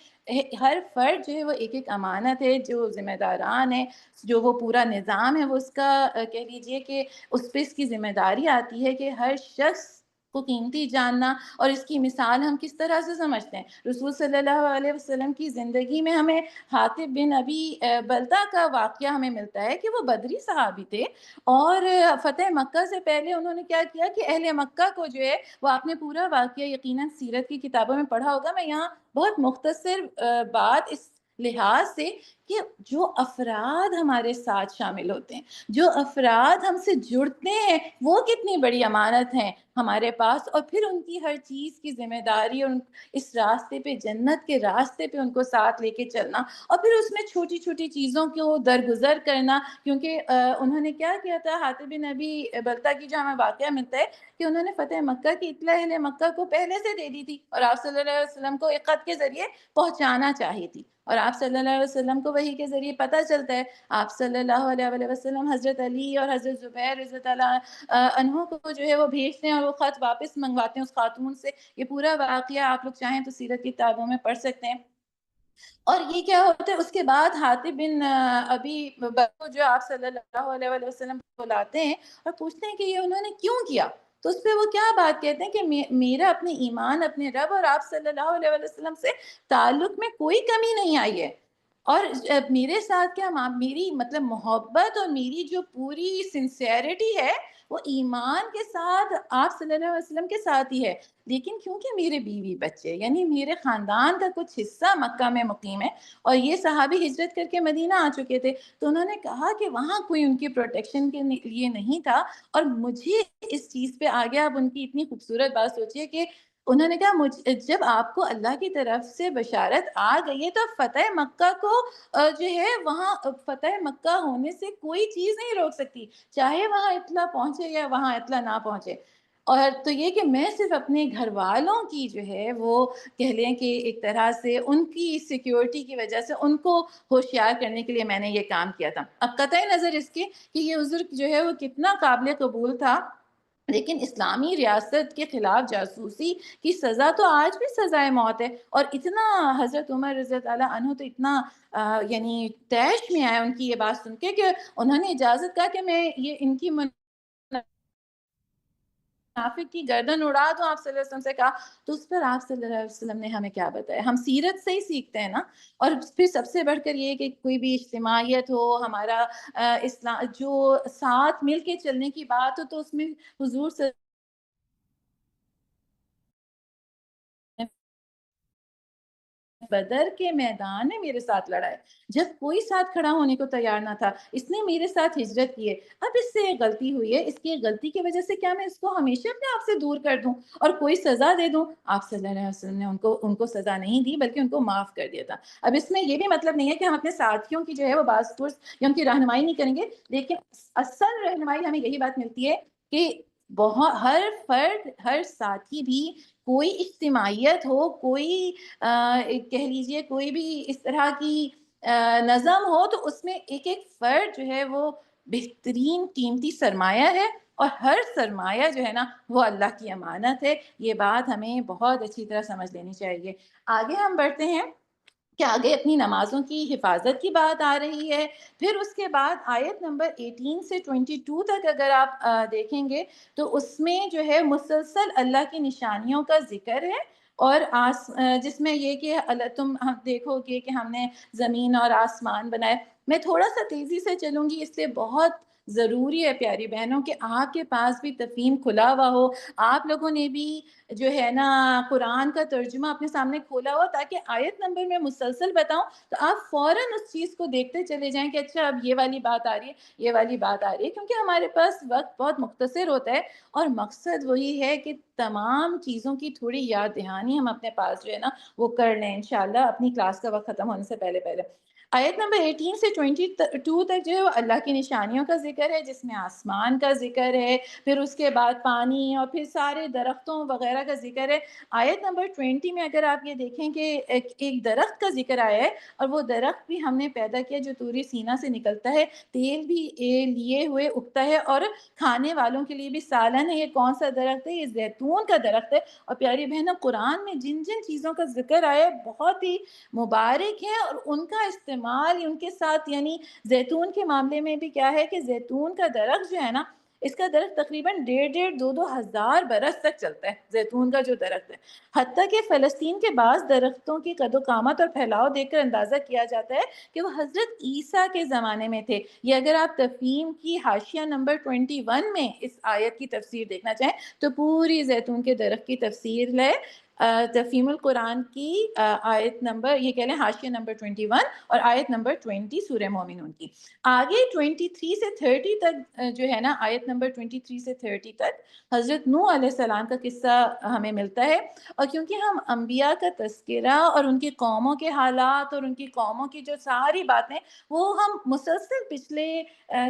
ہر فرد جو ہے وہ ایک ایک امانت ہے، جو ذمہ داران ہے، جو وہ پورا نظام ہے وہ اس کا کہہ لیجئے کہ اس پہ اس کی ذمہ داری آتی ہے کہ ہر شخص کو قیمتی جاننا۔ اور اس کی مثال ہم کس طرح سے سمجھتے ہیں؟ رسول صلی اللہ علیہ وسلم کی زندگی میں ہمیں حاطب بن ابی بلتہ کا واقعہ ہمیں ملتا ہے کہ وہ بدری صحابی تھے، اور فتح مکہ سے پہلے انہوں نے کیا کیا کہ اہل مکہ کو جو ہے وہ آپ نے پورا واقعہ یقیناً سیرت کی کتابوں میں پڑھا ہوگا، میں یہاں بہت مختصر بات اس لحاظ سے کہ جو افراد ہمارے ساتھ شامل ہوتے ہیں، جو افراد ہم سے جڑتے ہیں، وہ کتنی بڑی امانت ہیں ہمارے پاس، اور پھر ان کی ہر چیز کی ذمہ داری، اور اس راستے پہ، جنت کے راستے پہ ان کو ساتھ لے کے چلنا، اور پھر اس میں چھوٹی چھوٹی چیزوں کو درگزر کرنا۔ کیونکہ انہوں نے کیا کیا تھا، حاتب بن ابی بلتہ کی جو ہمیں واقعہ ملتا ہے کہ انہوں نے فتح مکہ کی اطلاع اہل مکہ کو پہلے سے دے دی تھی، اور آپ صلی اللہ علیہ وسلم کو ایک خط کے ذریعے پہنچانا چاہی تھی، اور آپ صلی اللہ علیہ وسلم کو وحی کے ذریعے پتہ چلتا ہے۔ آپ صلی اللہ علیہ وسلم حضرت علی اور حضرت زبیر رضی اللہ عنہ کو جو ہے وہ بھیجتے ہیں، اور وہ خط واپس منگواتے ہیں اس خاتون سے۔ یہ پورا واقعہ آپ لوگ چاہیں تو سیرت کی کتابوں میں پڑھ سکتے ہیں۔ اور یہ کیا ہوتا ہے اس کے بعد، حاتب بن ابی بلتہ جو آپ صلی اللہ علیہ وسلم بلاتے ہیں اور پوچھتے ہیں کہ یہ انہوں نے کیوں کیا، تو اس پہ وہ کیا بات کہتے ہیں کہ میرا اپنے ایمان، اپنے رب اور آپ صلی اللہ علیہ وسلم سے تعلق میں کوئی کمی نہیں آئی ہے، اور میرے ساتھ کیا میری مطلب محبت اور میری جو پوری سنسیئرٹی ہے وہ ایمان کے ساتھ آپ صلی اللہ علیہ وسلم کے ساتھ ہی ہے، لیکن کیونکہ میرے بیوی بچے یعنی میرے خاندان کا کچھ حصہ مکہ میں مقیم ہے، اور یہ صحابی ہجرت کر کے مدینہ آ چکے تھے، تو انہوں نے کہا کہ وہاں کوئی ان کی پروٹیکشن کے لیے نہیں تھا۔ اور مجھے اس چیز پہ آگے آپ ان کی اتنی خوبصورت بات سوچیے کہ انہوں نے کہا جب آپ کو اللہ کی طرف سے بشارت آ گئی ہے تو فتح مکہ کو جو ہے وہاں فتح مکہ ہونے سے کوئی چیز نہیں روک سکتی، چاہے وہاں اطلاع پہنچے یا وہاں اطلاع نہ پہنچے۔ اور تو یہ کہ میں صرف اپنے گھر والوں کی جو ہے وہ کہہ لیں کہ ایک طرح سے ان کی سیکیورٹی کی وجہ سے ان کو ہوشیار کرنے کے لیے میں نے یہ کام کیا تھا۔ اب قطع نظر اس کے کہ یہ عذر جو ہے وہ کتنا قابل قبول تھا، لیکن اسلامی ریاست کے خلاف جاسوسی کی سزا تو آج بھی سزائے موت ہے، اور اتنا حضرت عمر رضی اللہ عنہ تو اتنا یعنی طیش میں آئے ان کی یہ بات سن کے کہ انہوں نے اجازت کہا کہ میں یہ ان کی منافق کی گردن اڑا دو، آپ صلی اللہ علیہ وسلم سے کہا، تو اس پر آپ صلی اللہ علیہ وسلم نے ہمیں کیا بتایا؟ ہم سیرت سے ہی سیکھتے ہیں نا۔ اور پھر سب سے بڑھ کر یہ کہ کوئی بھی اجتماعیت ہو، ہمارا اسلام جو ساتھ مل کے چلنے کی بات ہو، تو اس میں حضور صلی بدر کے میدان میں میرے ساتھ لڑا ہے، جب کوئی ساتھ کھڑا ہونے کو تیار نہ تھا، اس نے میرے ساتھ ہجرت کی ہے۔ اب اس سے ایک غلطی ہوئی ہے، اس کی ایک غلطی کی وجہ سے کیا میں اس کو ہمیشہ اپنے آپ سے دور کر دوں اور کوئی سزا دے دوں؟ آپ صلی اللہ علیہ وسلم نے ان کو سزا نہیں دی، بلکہ ان کو معاف کر دیا تھا۔ اب اس میں یہ بھی مطلب نہیں ہے کہ ہم اپنے ساتھیوں کی جو ہے وہ باز پرس یا ان کی رہنمائی نہیں کریں گے، لیکن اصل رہنمائی ہمیں یہی بات ملتی ہے کہ بہت ہر فرد، ہر ساتھی بھی، کوئی اجتماعیت ہو، کوئی کہہ لیجیے کوئی بھی اس طرح کی نظم ہو، تو اس میں ایک ایک فرد جو ہے وہ بہترین قیمتی سرمایہ ہے، اور ہر سرمایہ جو ہے نا وہ اللہ کی امانت ہے۔ یہ بات ہمیں بہت اچھی طرح سمجھ لینی چاہیے۔ آگے ہم بڑھتے ہیں کہ آگے اپنی نمازوں کی حفاظت کی بات آ رہی ہے۔ پھر اس کے بعد آیت نمبر 18 سے 22 تک اگر آپ دیکھیں گے، تو اس میں جو ہے مسلسل اللہ کی نشانیوں کا ذکر ہے، اور جس میں یہ کہ تم ہم دیکھو گے کہ ہم نے زمین اور آسمان بنائے۔ میں تھوڑا سا تیزی سے چلوں گی، اس لیے بہت ضروری ہے پیاری بہنوں کہ آپ کے پاس بھی تفہیم کھلا ہوا ہو، آپ لوگوں نے بھی جو ہے نا قرآن کا ترجمہ اپنے سامنے کھولا ہو، تاکہ آیت نمبر میں مسلسل بتاؤں تو آپ فوراً اس چیز کو دیکھتے چلے جائیں کہ اچھا اب یہ والی بات آ رہی ہے، یہ والی بات آ رہی ہے، کیونکہ ہمارے پاس وقت بہت مختصر ہوتا ہے، اور مقصد وہی ہے کہ تمام چیزوں کی تھوڑی یاد دہانی ہم اپنے پاس جو ہے نا وہ کر لیں انشاءاللہ اپنی کلاس کا وقت ختم ہونے سے پہلے پہلے۔ آیت نمبر 18 سے 22 تک جو ہے وہ اللہ کی نشانیوں کا ذکر ہے، جس میں آسمان کا ذکر ہے، پھر اس کے بعد پانی، اور پھر سارے درختوں وغیرہ کا ذکر ہے۔ آیت نمبر 20 میں اگر آپ یہ دیکھیں کہ ایک درخت کا ذکر آیا ہے، اور وہ درخت بھی ہم نے پیدا کیا جو طور سینا سے نکلتا ہے، تیل بھی لیے ہوئے اگتا ہے، اور کھانے والوں کے لیے بھی سالن ہے۔ یہ کون سا درخت ہے؟ یہ زیتون کا درخت ہے۔ اور پیاری بہنوں، قرآن میں جن جن چیزوں کا ذکر آیا ہے بہت ہی مبارک ہے، اور ان کا استعمال ان کے ساتھ، یعنی زیتون کے معاملے میں بھی کیا ہے کہ زیتون کا درخت جو ہے نا، اس کا درخت تقریباً 1,500 2,000 برس تک چلتا ہے، زیتون کا جو درخت ہے۔ حتیٰ کہ فلسطین کے بعض درختوں کی قد و قامت اور پھیلاؤ دیکھ کر اندازہ کیا جاتا ہے کہ وہ حضرت عیسیٰ کے زمانے میں تھے۔ یہ اگر آپ تفہیم کی حاشیہ نمبر 21 میں اس آیت کی تفسیر دیکھنا چاہیں تو پوری زیتون کے درخت کی تفسیر لے، تفہیم القرآن کی آیت نمبر، یہ کہہ لیں حاشیہ نمبر 21 اور آیت نمبر 20 سورہ مومنون کی۔ آگے 23 سے 30 تک جو ہے نا، آیت نمبر 23 سے 30 تک حضرت نوح علیہ السلام کا قصہ ہمیں ملتا ہے۔ اور کیونکہ ہم انبیاء کا تذکرہ اور ان کی قوموں کے حالات اور ان کی قوموں کی جو ساری باتیں وہ ہم مسلسل پچھلے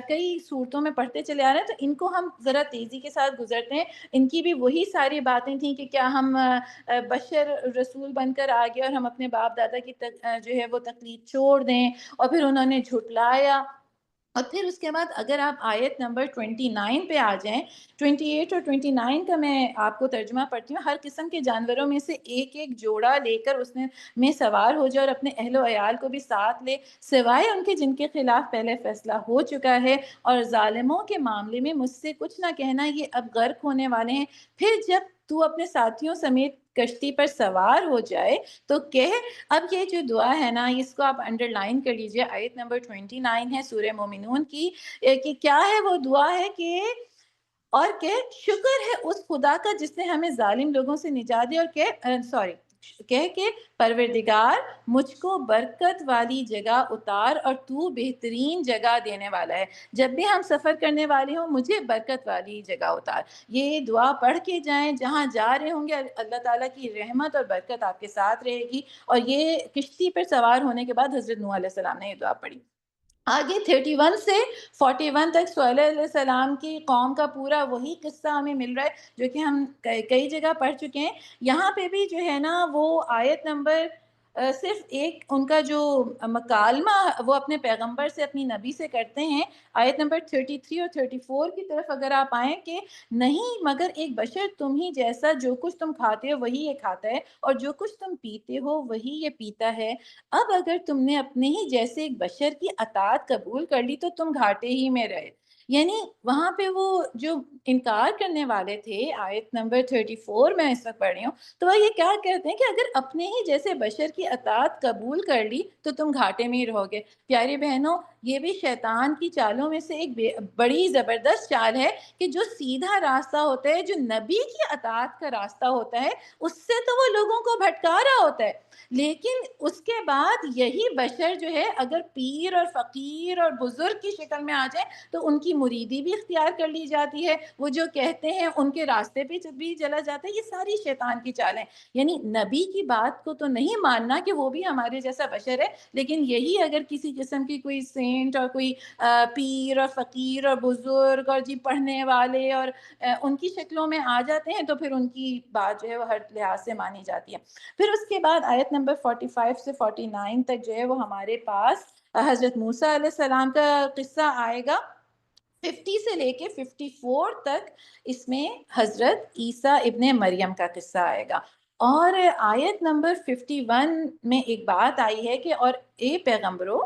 کئی صورتوں میں پڑھتے چلے آ رہے ہیں، تو ان کو ہم ذرا تیزی کے ساتھ گزرتے ہیں۔ ان کی بھی وہی ساری باتیں تھیں کہ کیا ہم بشر رسول بن کر آ گئے اور ہم اپنے باپ دادا کی جو ہے وہ تقلید چھوڑ دیں، اور پھر انہوں نے جھٹلایا۔ اور پھر اس کے بعد اگر آپ آیت نمبر 29 پہ آ جائیں، 28 اور 29 کا میں آپ کو ترجمہ پڑھتی ہوں۔ ہر قسم کے جانوروں میں سے ایک ایک جوڑا لے کر اس میں سوار ہو جائے، اور اپنے اہل و عیال کو بھی ساتھ لے، سوائے ان کے جن کے خلاف پہلے فیصلہ ہو چکا ہے، اور ظالموں کے معاملے میں مجھ سے کچھ نہ کہنا، یہ اب غرق ہونے والے ہیں۔ پھر جب تو اپنے ساتھیوں سمیت کشتی پر سوار ہو جائے تو کہہ، اب یہ جو دعا ہے نا، اس کو آپ انڈر لائن کر لیجئے، آیت نمبر 29 ہے سورہ مومنون کی، کہ کیا ہے وہ دعا ہے کہ، اور کہ شکر ہے اس خدا کا جس نے ہمیں ظالم لوگوں سے نجات دی، اور کہ پروردگار مجھ کو برکت والی جگہ اتار، اور تو بہترین جگہ دینے والا ہے۔ جب بھی ہم سفر کرنے والے ہوں، مجھے برکت والی جگہ اتار۔ یہ دعا پڑھ کے جائیں، جہاں جا رہے ہوں گے اللہ تعالیٰ کی رحمت اور برکت آپ کے ساتھ رہے گی۔ اور یہ کشتی پر سوار ہونے کے بعد حضرت نوح علیہ السلام نے یہ دعا پڑھی۔ آگے 31 سے 41 تک صالح علیہ السلام کی قوم کا پورا وہی قصہ ہمیں مل رہا ہے، جو کہ ہم کئی جگہ پڑھ چکے ہیں۔ یہاں پہ بھی جو ہے نا وہ آیت نمبر صرف ایک ان کا جو مکالمہ وہ اپنے پیغمبر سے، اپنی نبی سے کرتے ہیں، آیت نمبر 33 اور 34 کی طرف اگر آپ آئیں، کہ نہیں مگر ایک بشر تم ہی جیسا، جو کچھ تم کھاتے ہو وہی یہ کھاتا ہے، اور جو کچھ تم پیتے ہو وہی یہ پیتا ہے۔ اب اگر تم نے اپنے ہی جیسے ایک بشر کی اطاعت قبول کر لی تو تم گھاٹے ہی میں رہے۔ یعنی وہاں پہ وہ جو انکار کرنے والے تھے، آیت نمبر 34 میں اس وقت پڑھ رہی ہوں، تو وہ یہ کیا کہتے ہیں کہ اگر اپنے ہی جیسے بشر کی اطاعت قبول کر لی تو تم گھاٹے میں ہی رہو گے۔ پیاری بہنوں، یہ بھی شیطان کی چالوں میں سے ایک بڑی زبردست چال ہے کہ جو سیدھا راستہ ہوتا ہے، جو نبی کی اطاعت کا راستہ ہوتا ہے، اس سے تو وہ لوگوں کو بھٹکا رہا ہوتا ہے، لیکن اس کے بعد یہی بشر جو ہے اگر پیر اور فقیر اور بزرگ کی شکل میں آ جائے تو ان کی مریدی بھی اختیار کر لی جاتی ہے، وہ جو کہتے ہیں ان کے راستے پہ بھی چلا جاتا ہے۔ یہ ساری شیطان کی چالیں، یعنی نبی کی بات کو تو نہیں ماننا کہ وہ بھی ہمارے جیسا بشر ہے، لیکن یہی اگر کسی قسم کی کوئی سینٹ اور کوئی پیر اور فقیر اور بزرگ اور جی پڑھنے والے اور ان کی شکلوں میں آ جاتے ہیں تو پھر ان کی بات جو ہے وہ ہر لحاظ سے مانی جاتی ہے۔ پھر اس کے بعد آیت نمبر 45 سے 49 تک جو ہے وہ ہمارے پاس حضرت موسیٰ علیہ السلام کا قصہ آئے گا۔ 50 سے لے کے 54 تک اس میں حضرت عیسیٰ ابن مریم کا قصہ آئے گا۔ اور آیت نمبر 51 میں ایک بات آئی ہے کہ اور اے پیغمبرو،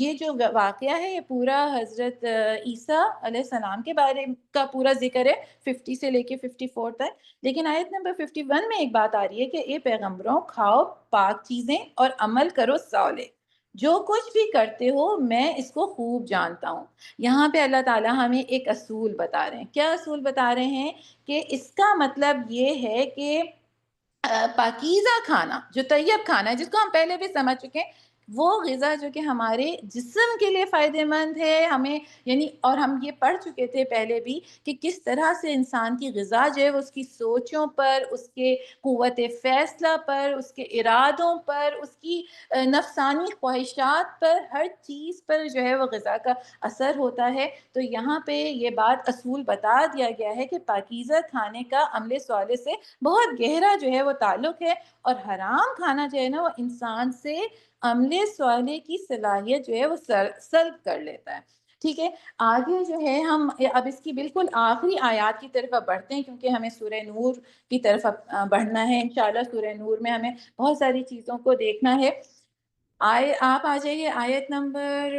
یہ جو واقعہ ہے یہ پورا حضرت عیسیٰ علیہ السلام کے بارے کا پورا ذکر ہے 50 سے لے کے 54 تک، لیکن آیت نمبر 51 میں ایک بات آ رہی ہے کہ اے پیغمبروں، کھاؤ پاک چیزیں اور عمل کرو صالح، جو کچھ بھی کرتے ہو میں اس کو خوب جانتا ہوں۔ یہاں پہ اللہ تعالیٰ ہمیں ایک اصول بتا رہے ہیں۔ کیا اصول بتا رہے ہیں؟ کہ اس کا مطلب یہ ہے کہ پاکیزہ کھانا، جو طیب کھانا ہے، جس کو ہم پہلے بھی سمجھ چکے ہیں، وہ غذا جو کہ ہمارے جسم کے لیے فائدہ مند ہے، ہمیں یعنی، اور ہم یہ پڑھ چکے تھے پہلے بھی کہ کس طرح سے انسان کی غذا جو ہے وہ اس کی سوچوں پر، اس کے قوت فیصلہ پر، اس کے ارادوں پر، اس کی نفسانی خواہشات پر، ہر چیز پر جو ہے وہ غذا کا اثر ہوتا ہے۔ تو یہاں پہ یہ بات اصول بتا دیا گیا ہے کہ پاکیزہ کھانے کا عمل صالح سے بہت گہرا جو ہے وہ تعلق ہے، اور حرام کھانا جو ہے نا وہ انسان سے عمل صالح کی صلاحیت جو ہے وہ سلب کر لیتا ہے۔ ٹھیک ہے، آگے جو ہے ہم اب اس کی بالکل آخری آیات کی طرف اب بڑھتے ہیں، کیونکہ ہمیں سورہ نور کی طرف اب بڑھنا ہے۔ انشاءاللہ سورہ نور میں ہمیں بہت ساری چیزوں کو دیکھنا ہے۔ آپ آ جائیے آیت نمبر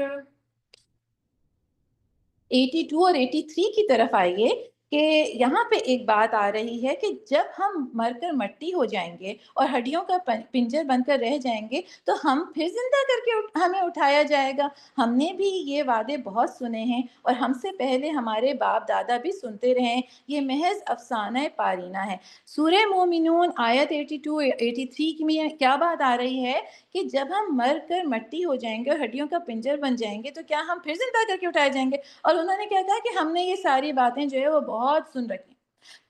82 اور 83 کی طرف آئیے کہ یہاں پہ ایک بات آ رہی ہے کہ جب ہم مر کر مٹی ہو جائیں گے اور ہڈیوں کا پنجر بن کر رہ جائیں گے تو ہم پھر زندہ کر کے ہمیں اٹھایا جائے گا۔ ہم نے بھی یہ وعدے بہت سنے ہیں اور ہم سے پہلے ہمارے باپ دادا بھی سنتے رہے ہیں، یہ محض افسانہ پارینہ ہے۔ سورہ مومنون آیت 82 83 میں کیا بات آ رہی ہے کہ جب ہم مر کر مٹی ہو جائیں گے اور ہڈیوں کا پنجر بن جائیں گے تو کیا ہم پھر زندہ کر کے اٹھائے جائیں گے؟ اور انہوں نے کیا کہا کہ ہم نے یہ ساری باتیں جو ہے وہ بہت سن رکھی۔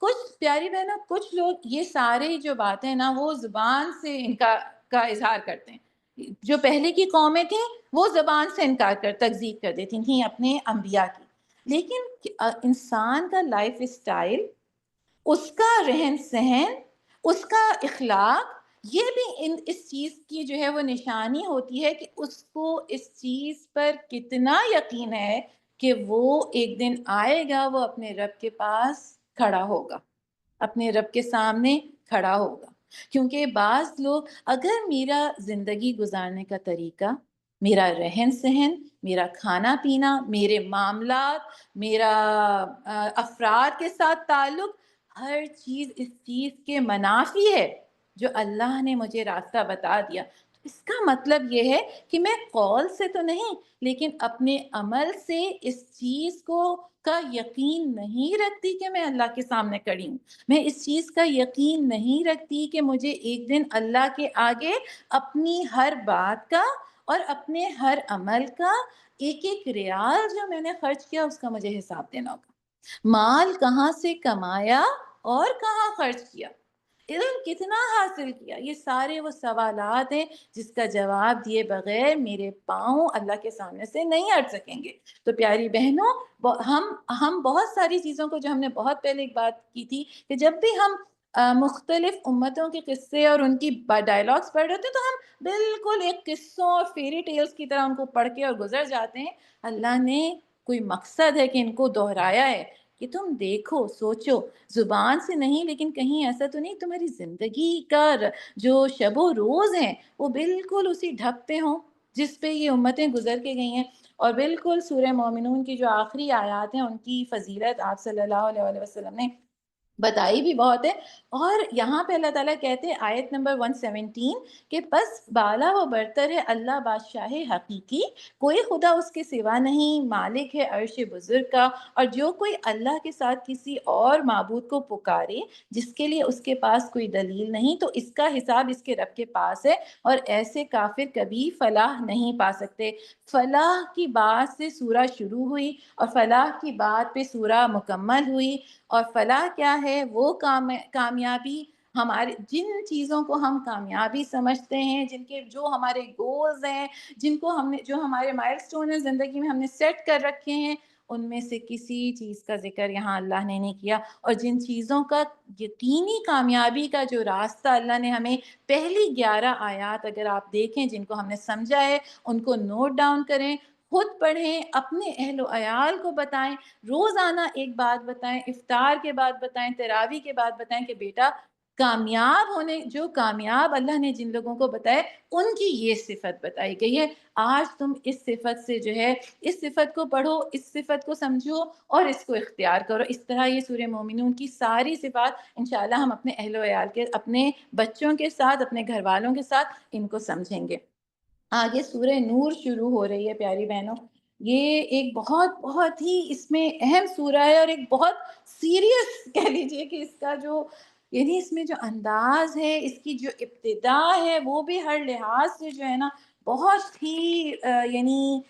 کچھ پیاری بہنوں، کچھ لوگ یہ ساری جو باتیں نا وہ زبان سے کا اظہار کرتے ہیں۔ جو پہلے کی قومیں تھیں وہ زبان سے انکار تکذیب کر دیتی تھیں اپنے انبیاء کی، لیکن انسان کا لائف اسٹائل، اس کا رہن سہن، اس کا اخلاق، یہ بھی اس چیز کی جو ہے وہ نشانی ہوتی ہے کہ اس کو اس چیز پر کتنا یقین ہے کہ وہ ایک دن آئے گا، وہ اپنے رب کے پاس کھڑا ہوگا، اپنے رب کے سامنے کھڑا ہوگا۔ کیونکہ بعض لوگ، اگر میرا زندگی گزارنے کا طریقہ، میرا رہن سہن، میرا کھانا پینا، میرے معاملات، میرا افراد کے ساتھ تعلق، ہر چیز اس چیز کے منافی ہے جو اللہ نے مجھے راستہ بتا دیا، تو اس کا مطلب یہ ہے کہ میں قول سے تو نہیں لیکن اپنے عمل سے اس چیز کا یقین نہیں رکھتی کہ میں اللہ کے سامنے کھڑی ہوں، میں اس چیز کا یقین نہیں رکھتی کہ مجھے ایک دن اللہ کے آگے اپنی ہر بات کا اور اپنے ہر عمل کا ایک ایک ریال جو میں نے خرچ کیا اس کا مجھے حساب دینا ہوگا۔ مال کہاں سے کمایا اور کہاں خرچ کیا، علم کتنا حاصل کیا، یہ سارے وہ سوالات ہیں جس کا جواب دیے بغیر میرے پاؤں اللہ کے سامنے سے نہیں ہٹ سکیں گے۔ تو پیاری بہنوں، ہم بہت ساری چیزوں کو، جو ہم نے بہت پہلے ایک بات کی تھی کہ جب بھی ہم مختلف امتوں کے قصے اور ان کی ڈائلاگس پڑھ رہے ہوتے ہیں تو ہم بالکل ایک قصوں اور فیری ٹیلز کی طرح ان کو پڑھ کے اور گزر جاتے ہیں۔ اللہ نے کوئی مقصد ہے کہ ان کو دہرایا ہے کہ تم دیکھو، سوچو، زبان سے نہیں لیکن کہیں ایسا تو نہیں تمہاری زندگی کا جو شب و روز ہیں وہ بالکل اسی ڈھب پہ ہوں، جس پہ یہ امتیں گزر کے گئی ہیں. اور بالکل سورہ مومنون کی جو آخری آیات ہیں ان کی فضیلت آپ صلی اللہ علیہ وسلم نے بتائی بھی بہت ہے. اور یہاں پہ اللہ تعالیٰ کہتے ہیں آیت نمبر 117 کہ بس بالا و برتر ہے اللہ بادشاہ حقیقی، کوئی خدا اس کے سوا نہیں، مالک ہے عرش بزرگ کا. اور جو کوئی اللہ کے ساتھ کسی اور معبود کو پکارے جس کے لیے اس کے پاس کوئی دلیل نہیں، تو اس کا حساب اس کے رب کے پاس ہے، اور ایسے کافر کبھی فلاح نہیں پا سکتے. فلاح کی بات سے سورہ شروع ہوئی اور فلاح کی بات پہ سورہ مکمل ہوئی. اور فلاح کیا ہے؟ وہ کامیابی، ہمارے جن چیزوں کو ہم کامیابی سمجھتے ہیں، جن کے جو ہمارے گولز ہیں، جن کو ہم نے، جو ہمارے مائل سٹون ہیں زندگی میں ہم نے سیٹ کر رکھے ہیں، ان میں سے کسی چیز کا ذکر یہاں اللہ نے نہیں کیا. اور جن چیزوں کا یقینی کامیابی کا جو راستہ اللہ نے ہمیں پہلی 11 آیات اگر آپ دیکھیں جن کو ہم نے سمجھا ہے، ان کو نوٹ ڈاؤن کریں، خود پڑھیں، اپنے اہل و عیال کو بتائیں، روزانہ ایک بات بتائیں، افطار کے بعد بتائیں، تراویح کے بعد بتائیں کہ بیٹا کامیاب ہونے، جو کامیاب اللہ نے جن لوگوں کو بتائے ان کی یہ صفت بتائی گئی ہے. آج تم اس صفت سے جو ہے، اس صفت کو پڑھو، اس صفت کو سمجھو اور اس کو اختیار کرو. اس طرح یہ سورہ مومنون کی ساری صفات انشاءاللہ ہم اپنے اہل و عیال کے، اپنے بچوں کے ساتھ، اپنے گھر والوں کے ساتھ ان کو سمجھیں گے. آگے سورہ نور شروع ہو رہی ہے پیاری بہنوں. یہ ایک بہت بہت ہی اس میں اہم سورہ ہے، اور ایک بہت سیریس کہہ لیجئے کہ اس کا جو، یعنی اس میں جو انداز ہے، اس کی جو ابتدا ہے، وہ بھی ہر لحاظ سے جو ہے نا بہت ہی یعنی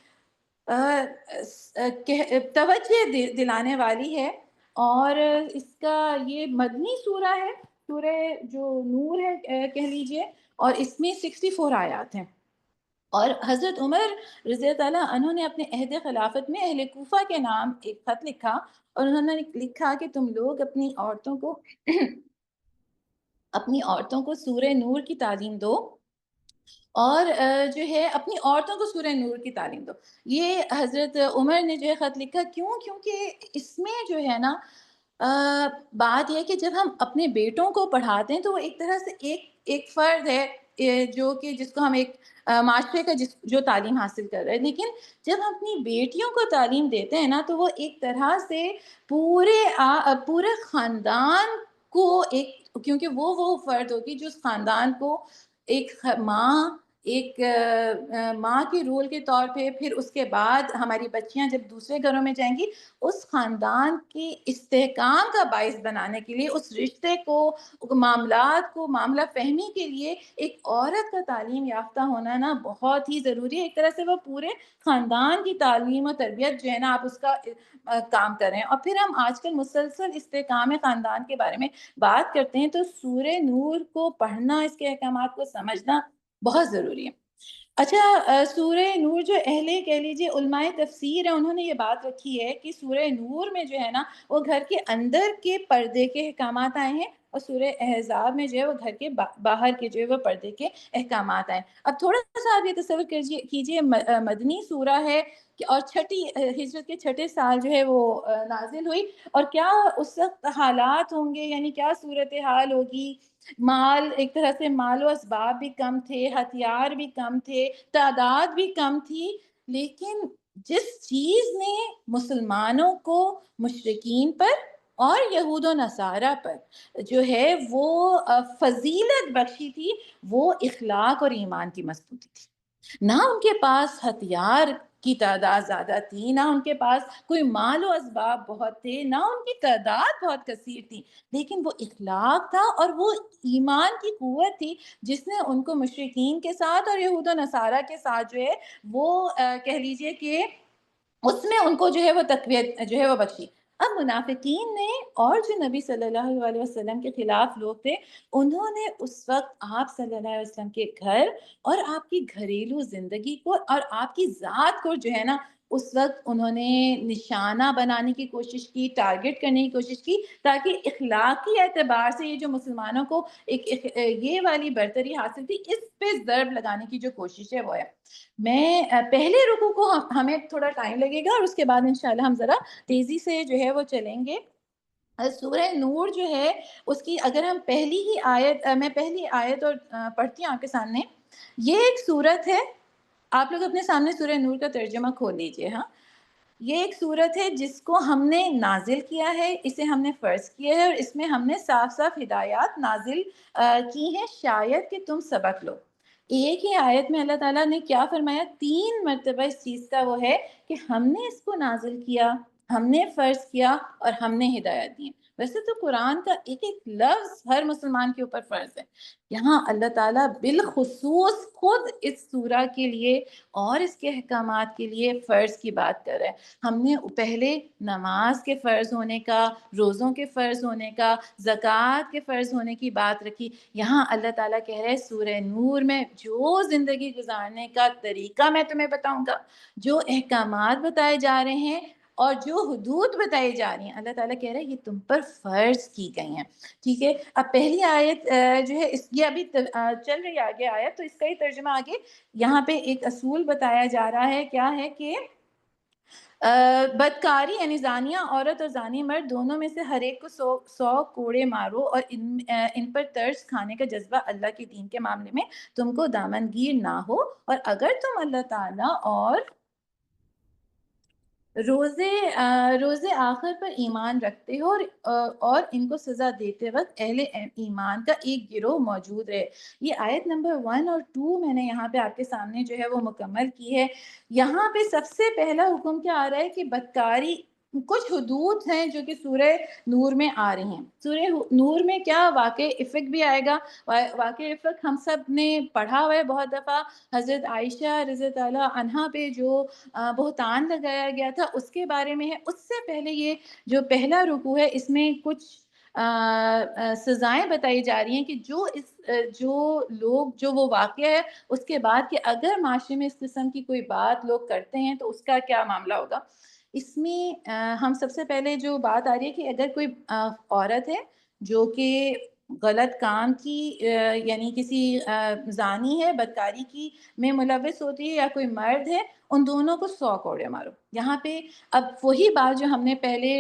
توجہ دلانے والی ہے. اور اس کا یہ مدنی سورہ ہے، سورہ جو نور ہے کہہ لیجئے، اور اس میں 64 آیات ہیں. اور حضرت عمر رضی اللہ تعالیٰ عنہ نے اپنے عہد خلافت میں اہل کوفہ کے نام ایک خط لکھا، اور انہوں نے لکھا کہ تم لوگ اپنی عورتوں کو اپنی عورتوں کو سورہ نور کی تعلیم دو، اور جو ہے اپنی عورتوں کو سورہ نور کی تعلیم دو. یہ حضرت عمر نے جو ہے خط لکھا. کیوں؟ کیونکہ اس میں جو ہے نا بات یہ کہ جب ہم اپنے بیٹوں کو پڑھاتے ہیں تو وہ ایک طرح سے ایک فرد ہے جو کہ جس کو ہم ایک معاشرے کا جو تعلیم حاصل کر رہے ہیں. لیکن جب ہم اپنی بیٹیوں کو تعلیم دیتے ہیں نا تو وہ ایک طرح سے پورے خاندان کو ایک، کیونکہ وہ فرد ہوگی جو اس خاندان کو ایک ماں کے رول کے طور پہ، پھر اس کے بعد ہماری بچیاں جب دوسرے گھروں میں جائیں گی، اس خاندان کے استحکام کا باعث بنانے کے لیے، اس رشتے کو، معاملات کو معاملہ فہمی کے لیے ایک عورت کا تعلیم یافتہ ہونا نا بہت ہی ضروری ہے. ایک طرح سے وہ پورے خاندان کی تعلیم و تربیت جو ہے نا آپ اس کا کام کر رہے ہیں. اور پھر ہم آج کل مسلسل استحکام خاندان کے بارے میں بات کرتے ہیں، تو سورہ نور کو پڑھنا، اس کے احکامات کو سمجھنا بہت ضروری ہے. اچھا، سورہ نور جو اہل کہہ لیجیے علماء تفسیر ہے، انہوں نے یہ بات رکھی ہے کہ سورہ نور میں جو ہے نا وہ گھر کے اندر کے پردے کے احکامات آئے ہیں، اور سورہ احزاب میں جو ہے وہ گھر کے باہر کے جو ہے وہ پردے کے احکامات آئے. اب تھوڑا سا آپ یہ تصور کیجیے مدنی سورہ ہے اور چھٹی ہجرت کے چھٹے سال جو ہے وہ نازل ہوئی، اور کیا اس وقت حالات ہوں گے، یعنی کیا صورتحال ہوگی. مال، ایک طرح سے مال و اسباب بھی کم تھے، ہتھیار بھی کم تھے، تعداد بھی کم تھی، لیکن جس چیز نے مسلمانوں کو مشرکین پر اور یہود و نصارہ پر جو ہے وہ فضیلت بخشی تھی، وہ اخلاق اور ایمان کی مضبوطی تھی. نہ ان کے پاس ہتھیار کی تعداد زیادہ تھی، نہ ان کے پاس کوئی مال و اسباب بہت تھے، نہ ان کی تعداد بہت کثیر تھی، لیکن وہ اخلاق تھا اور وہ ایمان کی قوت تھی جس نے ان کو مشرکین کے ساتھ اور یہود و نصارہ کے ساتھ جو ہے وہ کہہ لیجئے کہ اس میں ان کو جو ہے وہ تقویت جو ہے وہ بخشی. اب منافقین نے اور جو نبی صلی اللہ علیہ وسلم کے خلاف لوگ تھے، انہوں نے اس وقت آپ صلی اللہ علیہ وسلم کے گھر اور آپ کی گھریلو زندگی کو اور آپ کی ذات کو جو ہے نا اس وقت انہوں نے نشانہ بنانے کی کوشش کی، ٹارگٹ کرنے کی کوشش کی، تاکہ اخلاقی اعتبار سے یہ جو مسلمانوں کو یہ والی برتری حاصل تھی، اس پہ ضرب لگانے کی جو کوشش ہے وہ ہے. میں پہلے رکوع کو ہمیں تھوڑا ٹائم لگے گا، اور اس کے بعد انشاءاللہ ہم ذرا تیزی سے جو ہے وہ چلیں گے. سورہ نور جو ہے اس کی اگر ہم پہلی ہی آیت، میں پہلی آیت اور پڑھتی ہوں آپ کے سامنے. یہ ایک سورت ہے آپ لوگ اپنے سامنے سورہ نور کا ترجمہ کھول لیجئے. ہاں، یہ ایک صورت ہے جس کو ہم نے نازل کیا ہے، اسے ہم نے فرض کیا ہے، اور اس میں ہم نے صاف صاف ہدایات نازل کی ہیں شاید کہ تم سبق لو. ایک ہی آیت میں اللہ تعالیٰ نے کیا فرمایا؟ 3 مرتبہ اس چیز کا وہ ہے کہ ہم نے اس کو نازل کیا، ہم نے فرض کیا اور ہم نے ہدایت دی. ویسے تو قرآن کا ایک ایک لفظ ہر مسلمان کے اوپر فرض ہے، یہاں اللہ تعالیٰ بالخصوص خود اس سورہ کے لیے اور اس کے احکامات کے لیے فرض کی بات کر رہے ہیں. ہم نے پہلے نماز کے فرض ہونے کا، روزوں کے فرض ہونے کا، زکوٰۃ کے فرض ہونے کی بات رکھی. یہاں اللہ تعالیٰ کہہ رہے سورہ نور میں جو زندگی گزارنے کا طریقہ میں تمہیں بتاؤں گا، جو احکامات بتائے جا رہے ہیں اور جو حدود بتائی جا رہی ہیں، اللہ تعالیٰ کہہ رہے ہیں یہ تم پر فرض کی گئی ہیں. ٹھیک ہے، اب پہلی آیت جو ہے یہ ابھی چل رہی ہے آگے آیت، تو اس کا ہی ترجمہ آگے. یہاں پہ ایک اصول بتایا جا رہا ہے، کیا ہے کہ بدکاری یعنی زانیہ عورت اور زانی مرد دونوں میں سے ہر ایک کو 100 کوڑے مارو، اور ان پر ترس کھانے کا جذبہ اللہ کے دین کے معاملے میں تم کو دامنگیر نہ ہو، اور اگر تم اللہ تعالیٰ اور روز آخر پر ایمان رکھتے ہو اور ان کو سزا دیتے وقت اہل ایمان کا ایک گروہ موجود رہے. یہ آیت نمبر 1 اور 2 میں نے یہاں پہ آپ کے سامنے جو ہے وہ مکمل کی ہے. یہاں پہ سب سے پہلا حکم کیا آ رہا ہے کہ بدکاری، کچھ حدود ہیں جو کہ سورہ نور میں آ رہی ہیں. سورہ نور میں کیا واقع افق بھی آئے گا. واقع افق ہم سب نے پڑھا ہوا ہے بہت دفعہ. حضرت عائشہ رضی اللہ عنہا پہ جو بہتان لگایا گیا تھا اس کے بارے میں ہے. اس سے پہلے یہ جو پہلا رکوع ہے اس میں کچھ سزائیں بتائی جا رہی ہیں کہ جو لوگ جو وہ واقعہ ہے اس کے بعد کہ اگر معاشرے میں اس قسم کی کوئی بات لوگ کرتے ہیں تو اس کا کیا معاملہ ہوگا. اس میں ہم سب سے پہلے جو بات آ رہی ہے کہ اگر کوئی عورت ہے جو کہ غلط کام کی یعنی کسی زانی ہے، بدکاری کی میں ملوث ہوتی ہے، یا کوئی مرد ہے، ان دونوں کو 100 کوڑے مارو. یہاں پہ اب وہی بات جو ہم نے پہلے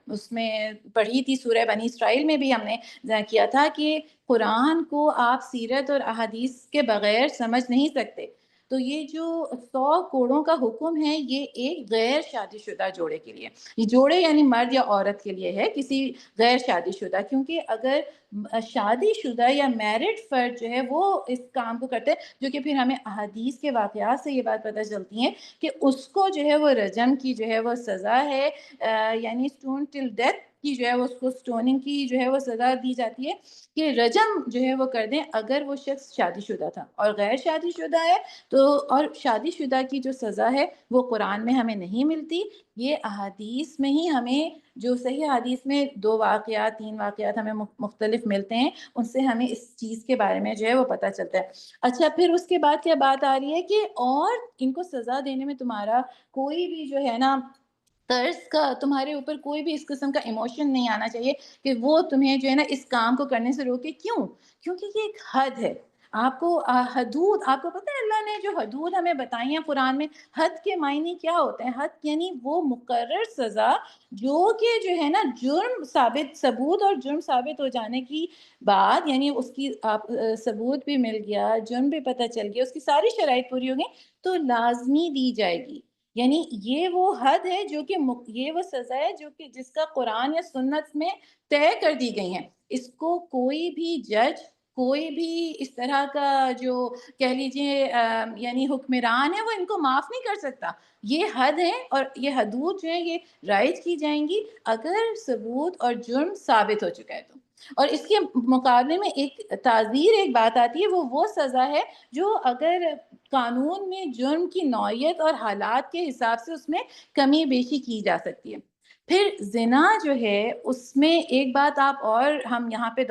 اس میں پڑھی تھی سورہ بنی اسرائیل میں بھی ہم نے کیا تھا کہ قرآن کو آپ سیرت اور احادیث کے بغیر سمجھ نہیں سکتے. تو یہ جو 100 کوڑوں کا حکم ہے یہ ایک غیر شادی شدہ جوڑے کے لیے، یہ جوڑے یعنی مرد یا عورت کے لیے ہے، کسی غیر شادی شدہ. کیونکہ اگر شادی شدہ یا میرڈ فرد جو ہے وہ اس کام کو کرتے ہیں، جو کہ پھر ہمیں احادیث کے واقعات سے یہ بات پتہ چلتی ہے کہ اس کو جو ہے وہ رجم کی جو ہے وہ سزا ہے، یعنی اسٹون ٹل ڈیتھ کی جو ہے اس کو اسٹوننگ کی جو ہے وہ سزا دی جاتی ہے کہ رجم جو ہے وہ کر دیں اگر وہ شخص شادی شدہ تھا. اور غیر شادی شدہ ہے تو، اور شادی شدہ کی جو سزا ہے وہ قرآن میں ہمیں نہیں ملتی، یہ احادیث میں ہی ہمیں، جو صحیح حدیث میں 2 واقعات 3 واقعات ہمیں مختلف ملتے ہیں، ان سے ہمیں اس چیز کے بارے میں جو ہے وہ پتہ چلتا ہے. اچھا، پھر اس کے بعد کیا بات آ رہی ہے کہ اور ان کو سزا دینے میں تمہارا کوئی بھی جو ہے نا طرز کا، تمہارے اوپر کوئی بھی اس قسم کا ایموشن نہیں آنا چاہیے کہ وہ تمہیں جو ہے نا اس کام کو کرنے سے روکے. کیوں؟ کیونکہ یہ ایک حد ہے. آپ کو حدود، آپ کو پتہ ہے اللہ نے جو حدود ہمیں بتائی ہیں قرآن میں، حد کے معنی کیا ہوتے ہیں؟ حد یعنی وہ مقرر سزا جو کہ جو ہے نا جرم ثبوت اور جرم ثابت ہو جانے کی بعد، یعنی اس کی ثبوت بھی مل گیا، جرم بھی پتہ چل گیا، اس کی ساری شرائط پوری ہو گئی تو لازمی دی جائے گی. یعنی یہ وہ حد ہے جو کہ یہ وہ سزا ہے جو کہ جس کا قرآن یا سنت میں طے کر دی گئی ہیں. اس کو کوئی بھی جج، کوئی بھی اس طرح کا جو کہہ لیجئے یعنی حکمران ہے وہ ان کو معاف نہیں کر سکتا. یہ حد ہے اور یہ حدود جو ہیں یہ رائج کی جائیں گی اگر ثبوت اور جرم ثابت ہو چکا ہے تو. اور اس کے مقابلے میں ایک تعزیر ایک بات آتی ہے، وہ سزا ہے جو اگر قانون میں جرم کی نوعیت اور حالات کے حساب سے اس میں کمی بیشی کی جا سکتی ہے. پھر زنا جو ہے اس میں ایک بات آپ اور ہم یہاں پہ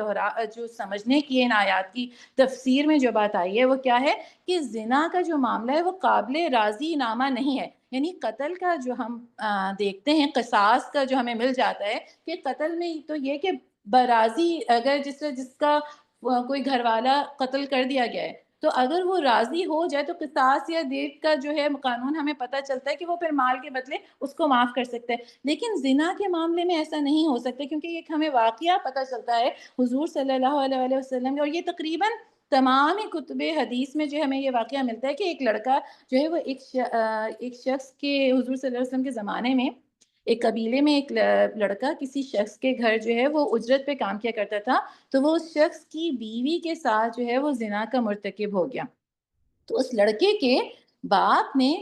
جو سمجھنے کی ان آیات کی تفسیر میں جو بات آئی ہے وہ کیا ہے کہ زنا کا جو معاملہ ہے وہ قابل راضی نامہ نہیں ہے. یعنی قتل کا جو ہم دیکھتے ہیں، قصاص کا جو ہمیں مل جاتا ہے کہ قتل میں تو یہ کہ براضی، اگر جس کا کوئی گھر والا قتل کر دیا گیا ہے تو اگر وہ راضی ہو جائے تو قصاص یا دیت کا جو ہے قانون ہمیں پتہ چلتا ہے کہ وہ پھر مال کے بدلے اس کو معاف کر سکتے ہیں. لیکن زنا کے معاملے میں ایسا نہیں ہو سکتا کیونکہ ایک ہمیں واقعہ پتہ چلتا ہے حضور صلی اللہ علیہ وسلم، اور یہ تقریباً تمام ہی کتب حدیث میں جو ہے ہمیں یہ واقعہ ملتا ہے کہ ایک لڑکا جو ہے وہ ایک شخص کے حضور صلی اللہ علیہ وسلم کے زمانے میں ایک قبیلے میں ایک لڑکا کسی شخص کے گھر جو ہے وہ اجرت پہ کام کیا کرتا تھا، تو وہ اس شخص کی بیوی کے ساتھ جو ہے وہ زنا کا مرتکب ہو گیا۔ تو اس لڑکے کے باپ نے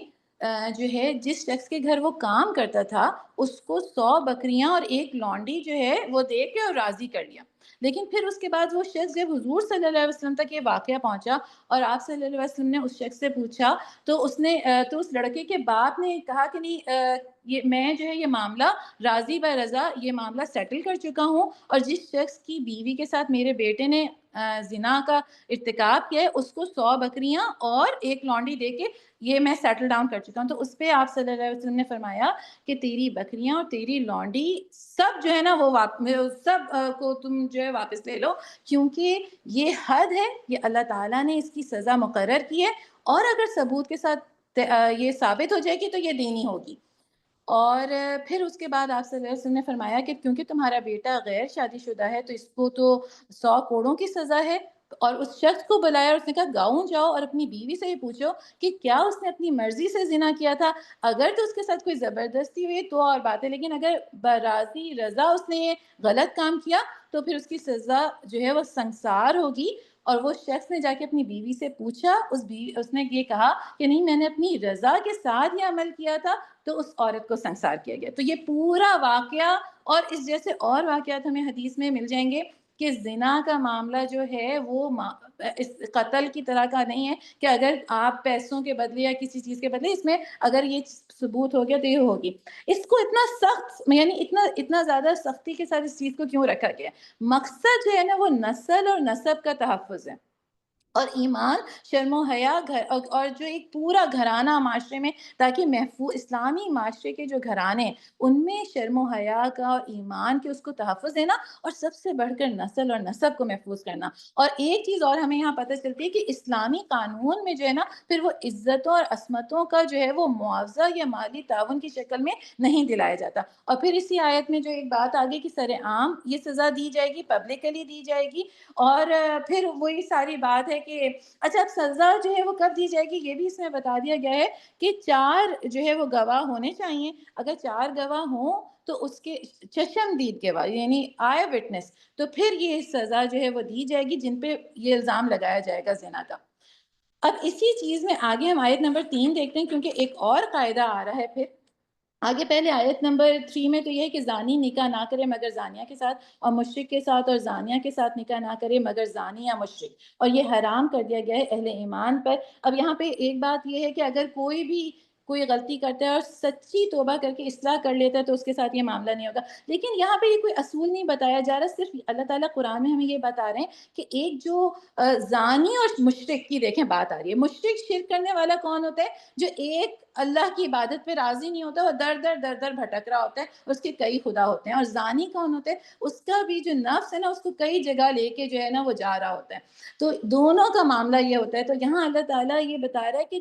جو ہے جس شخص کے گھر وہ کام کرتا تھا اس کو 100 بکریاں اور ایک لونڈی جو ہے وہ دے کے اور راضی کر لیا۔ لیکن پھر اس کے بعد وہ شخص جب حضور صلی اللہ علیہ وسلم تک یہ واقعہ پہنچا اور آپ صلی اللہ علیہ وسلم نے اس شخص سے پوچھا تو اس لڑکے کے باپ نے کہا کہ نہیں، یہ میں جو ہے یہ معاملہ راضی بہ رضا یہ معاملہ سیٹل کر چکا ہوں، اور جس شخص کی بیوی کے ساتھ میرے بیٹے نے زنا کا ارتکاب کیا ہے اس کو 100 بکریاں اور ایک لونڈی دے کے یہ میں سیٹل ڈاؤن کر چکا ہوں۔ تو اس پہ آپ صلی اللہ علیہ وسلم نے فرمایا کہ تیری بکریاں اور تیری لونڈی سب جو ہے نا وہ سب کو تم جو ہے واپس لے لو، کیونکہ یہ حد ہے، یہ اللہ تعالیٰ نے اس کی سزا مقرر کی ہے، اور اگر ثبوت کے ساتھ یہ ثابت ہو جائے گی تو یہ دینی ہوگی۔ اور پھر اس کے بعد آپ صلی اللہ علیہ وسلم نے فرمایا کہ کیونکہ تمہارا بیٹا غیر شادی شدہ ہے تو اس کو تو 100 کوڑوں کی سزا ہے۔ اور اس شخص کو بلایا اور اس نے کہا گاؤں جاؤ اور اپنی بیوی سے ہی پوچھو کہ کیا اس نے اپنی مرضی سے زنا کیا تھا، اگر تو اس کے ساتھ کوئی زبردستی ہوئی تو اور بات ہے، لیکن اگر براضی رضا اس نے یہ غلط کام کیا تو پھر اس کی سزا جو ہے وہ سنسار ہوگی۔ اور وہ شخص نے جا کے اپنی بیوی سے پوچھا، اس نے یہ کہا کہ نہیں میں نے اپنی رضا کے ساتھ یہ عمل کیا تھا، تو اس عورت کو سنسار کیا گیا۔ تو یہ پورا واقعہ اور اس جیسے اور واقعات ہمیں حدیث میں مل جائیں گے کہ زنا کا معاملہ جو ہے وہ اس قتل کی طرح کا نہیں ہے کہ اگر آپ پیسوں کے بدلے یا کسی چیز کے بدلے، اس میں اگر یہ ثبوت ہو گیا تو یہ ہوگی۔ اس کو اتنا سخت یعنی اتنا زیادہ سختی کے ساتھ اس چیز کو کیوں رکھا گیا؟ مقصد جو ہے نا وہ نسل اور نسب کا تحفظ ہے، اور ایمان، شرم و حیا اور جو ایک پورا گھرانہ معاشرے میں، تاکہ محفوظ اسلامی معاشرے کے جو گھرانے ہیں ان میں شرم و حیا کا اور ایمان کے اس کو تحفظ دینا، اور سب سے بڑھ کر نسل اور نسب کو محفوظ کرنا۔ اور ایک چیز اور ہمیں یہاں پتہ چلتی ہے کہ اسلامی قانون میں جو ہے نا پھر وہ عزتوں اور عصمتوں کا جو ہے وہ معاوضہ یا مالی تعاون کی شکل میں نہیں دلایا جاتا۔ اور پھر اسی آیت میں جو ایک بات آگے کہ سر عام یہ سزا دی جائے گی، پبلکلی دی جائے گی، اور پھر وہی ساری بات ہے کہ اچھا اب سزا جو ہے وہ کب دی جائے گی یہ بھی اس میں بتا دیا گیا ہے کہ 4 جو ہے وہ گواہ ہونے چاہیے، اگر 4 گواہ ہوں تو اس کے چشم دید گواہ یعنی آئی وٹنس، تو پھر یہ سزا جو ہے وہ دی جائے گی جن پہ یہ الزام لگایا جائے گا زنا کا۔ اب اسی چیز میں آگے ہم آیت نمبر 3 دیکھتے ہیں، کیونکہ ایک اور قاعدہ آ رہا ہے پھر آگے۔ پہلے آیت نمبر 3 میں تو یہ ہے کہ زانی نکاح نہ کرے مگر زانیہ کے ساتھ، اور مشرک کے ساتھ اور زانیہ کے ساتھ نکاح نہ کرے مگر زانی یا مشرک، اور یہ حرام کر دیا گیا ہے اہل ایمان پر۔ اب یہاں پہ ایک بات یہ ہے کہ اگر کوئی غلطی کرتا ہے اور سچی توبہ کر کے اصلاح کر لیتا ہے تو اس کے ساتھ یہ معاملہ نہیں ہوگا، لیکن یہاں پہ یہ کوئی اصول نہیں بتایا جا رہا، صرف اللہ تعالیٰ قرآن میں ہمیں یہ بتا رہے ہیں کہ ایک جو زانی اور مشرک کی دیکھیں بات آ رہی ہے۔ مشرک شرک کرنے والا کون ہوتا ہے؟ جو ایک اللہ کی عبادت پہ راضی نہیں ہوتا، وہ در در بھٹک رہا ہوتا ہے، اس کے کئی خدا ہوتے ہیں۔ اور زانی کون ہوتا ہے؟ اس کا بھی جو نفس ہے نا اس کو کئی جگہ لے کے جو ہے نا وہ جا رہا ہوتا ہے۔ تو دونوں کا معاملہ یہ ہوتا ہے۔ تو یہاں اللہ تعالیٰ یہ بتا رہا ہے کہ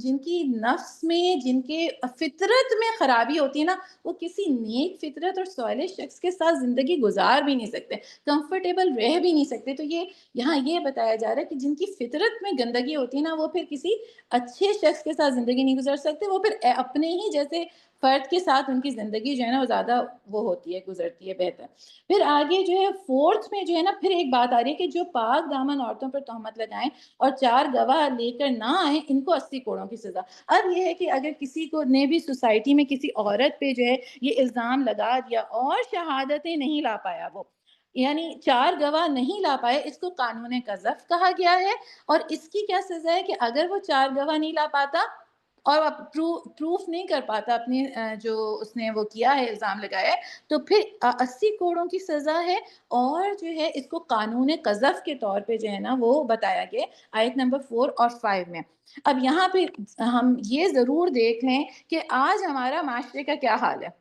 جن کی نفس میں، جن کے فطرت میں خرابی ہوتی ہے نا، وہ کسی نیک فطرت اور صالح شخص کے ساتھ زندگی گزار بھی نہیں سکتے، کمفرٹیبل رہ بھی نہیں سکتے۔ تو یہاں یہ بتایا جا رہا ہے کہ جن کی فطرت میں گندگی ہوتی ہے نا وہ پھر کسی اچھے شخص کے ساتھ زندگی نہیں گزار سکتے، وہ پھر اپنے ہی جیسے فرد کے ساتھ ان کی زندگی جو ہے نا وہ زیادہ وہ ہوتی ہے، گزرتی ہے بہتر۔ پھر آگے جو ہے 4 میں جو ہے نا پھر ایک بات آ رہی ہے کہ جو پاک دامن عورتوں پر تہمت لگائیں اور 4 گواہ لے کر نہ آئیں ان کو 80 کوڑوں کی سزا۔ اب یہ ہے کہ اگر کسی کو نے بھی سوسائٹی میں کسی عورت پہ جو ہے یہ الزام لگا دیا اور شہادتیں نہیں لا پایا، وہ یعنی 4 گواہ نہیں لا پائے، اس کو قانون قذف کہا گیا ہے۔ اور اس کی کیا سزا ہے کہ اگر وہ 4 گواہ نہیں لا پاتا اور پروف نہیں کر پاتا اپنے جو اس نے وہ کیا ہے الزام لگایا ہے، تو پھر 80 کوڑوں کی سزا ہے۔ اور جو ہے اس کو قانون قذف کے طور پہ جو ہے نا وہ بتایا گیا آیت نمبر 4 اور 5 میں۔ اب یہاں پہ ہم یہ ضرور دیکھ لیں کہ آج ہمارا معاشرے کا کیا حال ہے۔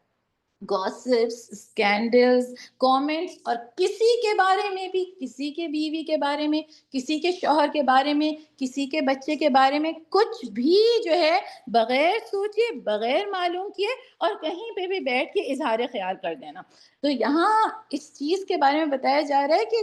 گوسپس، اسکینڈلز، کامنٹس، اور کسی کے بارے میں بھی، کسی کے بیوی کے بارے میں، کسی کے شوہر کے بارے میں، کسی کے بچے کے بارے میں، کچھ بھی جو ہے بغیر سوچے، بغیر معلوم کیے اور کہیں پہ بھی بیٹھ کے اظہار خیال کر دینا۔ تو یہاں اس چیز کے بارے میں بتایا جا رہا ہے کہ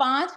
5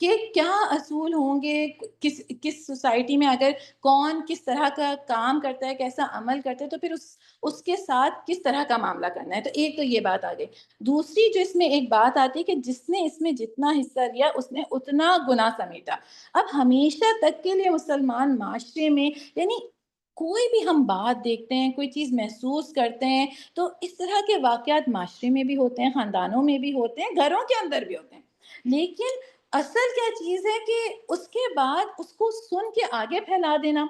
کہ کیا اصول ہوں گے، کس سوسائٹی میں اگر کون کس طرح کا کام کرتا ہے، کیسا عمل کرتا ہے، تو پھر اس کے ساتھ کس طرح کا معاملہ کرنا ہے. تو ایک تو یہ بات آ گئی. دوسری جو اس میں ایک بات آتی ہے کہ جس نے اس میں جتنا حصہ لیا اس نے اتنا گناہ سمیٹا. اب ہمیشہ تک کے لیے مسلمان معاشرے میں، یعنی کوئی بھی ہم بات دیکھتے ہیں، کوئی چیز محسوس کرتے ہیں، تو اس طرح کے واقعات معاشرے میں بھی ہوتے ہیں، خاندانوں میں بھی ہوتے ہیں، گھروں کے اندر بھی ہوتے ہیں. لیکن اصل کیا چیز ہے کہ اس کے بعد اس کو سن کے آگے پھیلا دینا،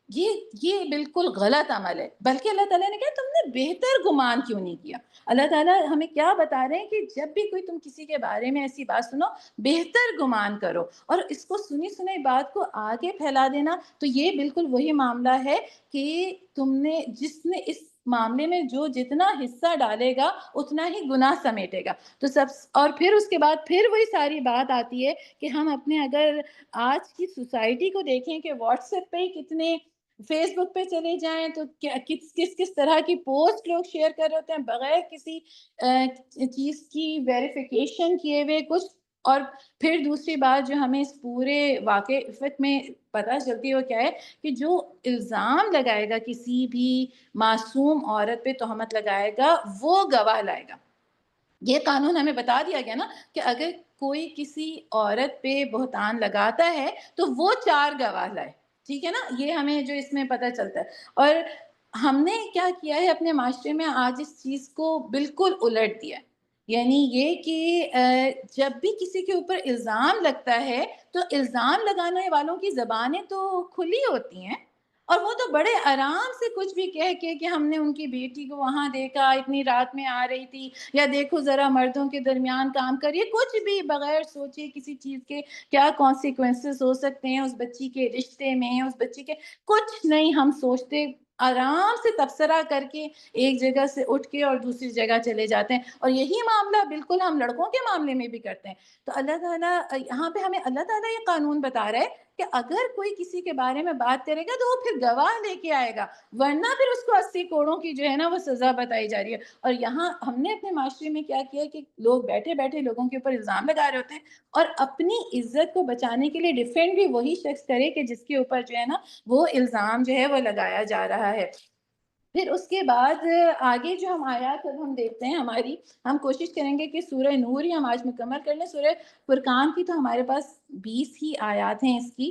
یہ بالکل غلط عمل ہے. بلکہ اللہ تعالیٰ نے کہا تم نے بہتر گمان کیوں نہیں کیا. اللہ تعالیٰ ہمیں کیا بتا رہے ہیں کہ جب بھی کوئی تم کسی کے بارے میں ایسی بات سنو، بہتر گمان کرو. اور اس کو سنی سنی بات کو آگے پھیلا دینا، تو یہ بالکل وہی معاملہ ہے کہ تم نے جس نے اس معاملے میں جو جتنا حصہ ڈالے گا اتنا ہی گناہ سمیٹے گا. تو اور پھر اس کے بعد پھر وہی ساری بات آتی ہے کہ ہم اپنے اگر آج کی سوسائٹی کو دیکھیں کہ واٹس ایپ پہ ہی کتنے، فیس بک پہ چلے جائیں تو کس طرح کی پوسٹ لوگ شیئر کر رہے ہوتے ہیں بغیر کسی چیز کی ویریفیکیشن کیے ہوئے کچھ. اور پھر دوسری بات جو ہمیں اس پورے واقعات میں پتہ چلتی ہے وہ کیا ہے کہ جو الزام لگائے گا کسی بھی معصوم عورت پہ، تہمت لگائے گا، وہ گواہ لائے گا. یہ قانون ہمیں بتا دیا گیا نا کہ اگر کوئی کسی عورت پہ بہتان لگاتا ہے تو وہ 4 گواہ لائے. ٹھیک ہے نا، یہ ہمیں جو اس میں پتہ چلتا ہے. اور ہم نے کیا کیا ہے اپنے معاشرے میں آج اس چیز کو بالکل الٹ دیا. یعنی یہ کہ جب بھی کسی کے اوپر الزام لگتا ہے تو الزام لگانے والوں کی زبانیں تو کھلی ہوتی ہیں، اور وہ تو بڑے آرام سے کچھ بھی کہہ کے کہ ہم نے ان کی بیٹی کو وہاں دیکھا، اتنی رات میں آ رہی تھی، یا دیکھو ذرا مردوں کے درمیان کام کریے، کچھ بھی بغیر سوچے کسی چیز کے کیا کانسیکوینسز ہو سکتے ہیں اس بچی کے رشتے میں، اس بچی کے کچھ نہیں ہم سوچتے، آرام سے تبصرہ کر کے ایک جگہ سے اٹھ کے اور دوسری جگہ چلے جاتے ہیں. اور یہی معاملہ بالکل ہم لڑکوں کے معاملے میں بھی کرتے ہیں. تو اللہ تعالیٰ یہاں پہ ہمیں اللہ تعالیٰ یہ قانون بتا رہا ہے کہ اگر کوئی کسی کے بارے میں بات کرے گا تو وہ پھر گواہ لے کے آئے گا، ورنہ پھر اس کو 80 کوڑوں کی جو ہے نا وہ سزا بتائی جا رہی ہے. اور یہاں ہم نے اپنے معاشرے میں کیا کیا کہ لوگ بیٹھے بیٹھے لوگوں کے اوپر الزام لگا رہے ہوتے ہیں، اور اپنی عزت کو بچانے کے لیے ڈیفینڈ بھی وہی شخص کرے کہ جس کے اوپر جو ہے نا وہ الزام جو ہے وہ لگایا جا رہا ہے. پھر اس کے بعد آگے جو ہم آیات اب ہم دیکھتے ہیں ہماری، ہم کوشش کریں گے کہ سورہ نور ہی ہم آج مکمل کر لیں. سورہ فرقان کی تو ہمارے پاس 20 ہی آیات ہیں اس کی.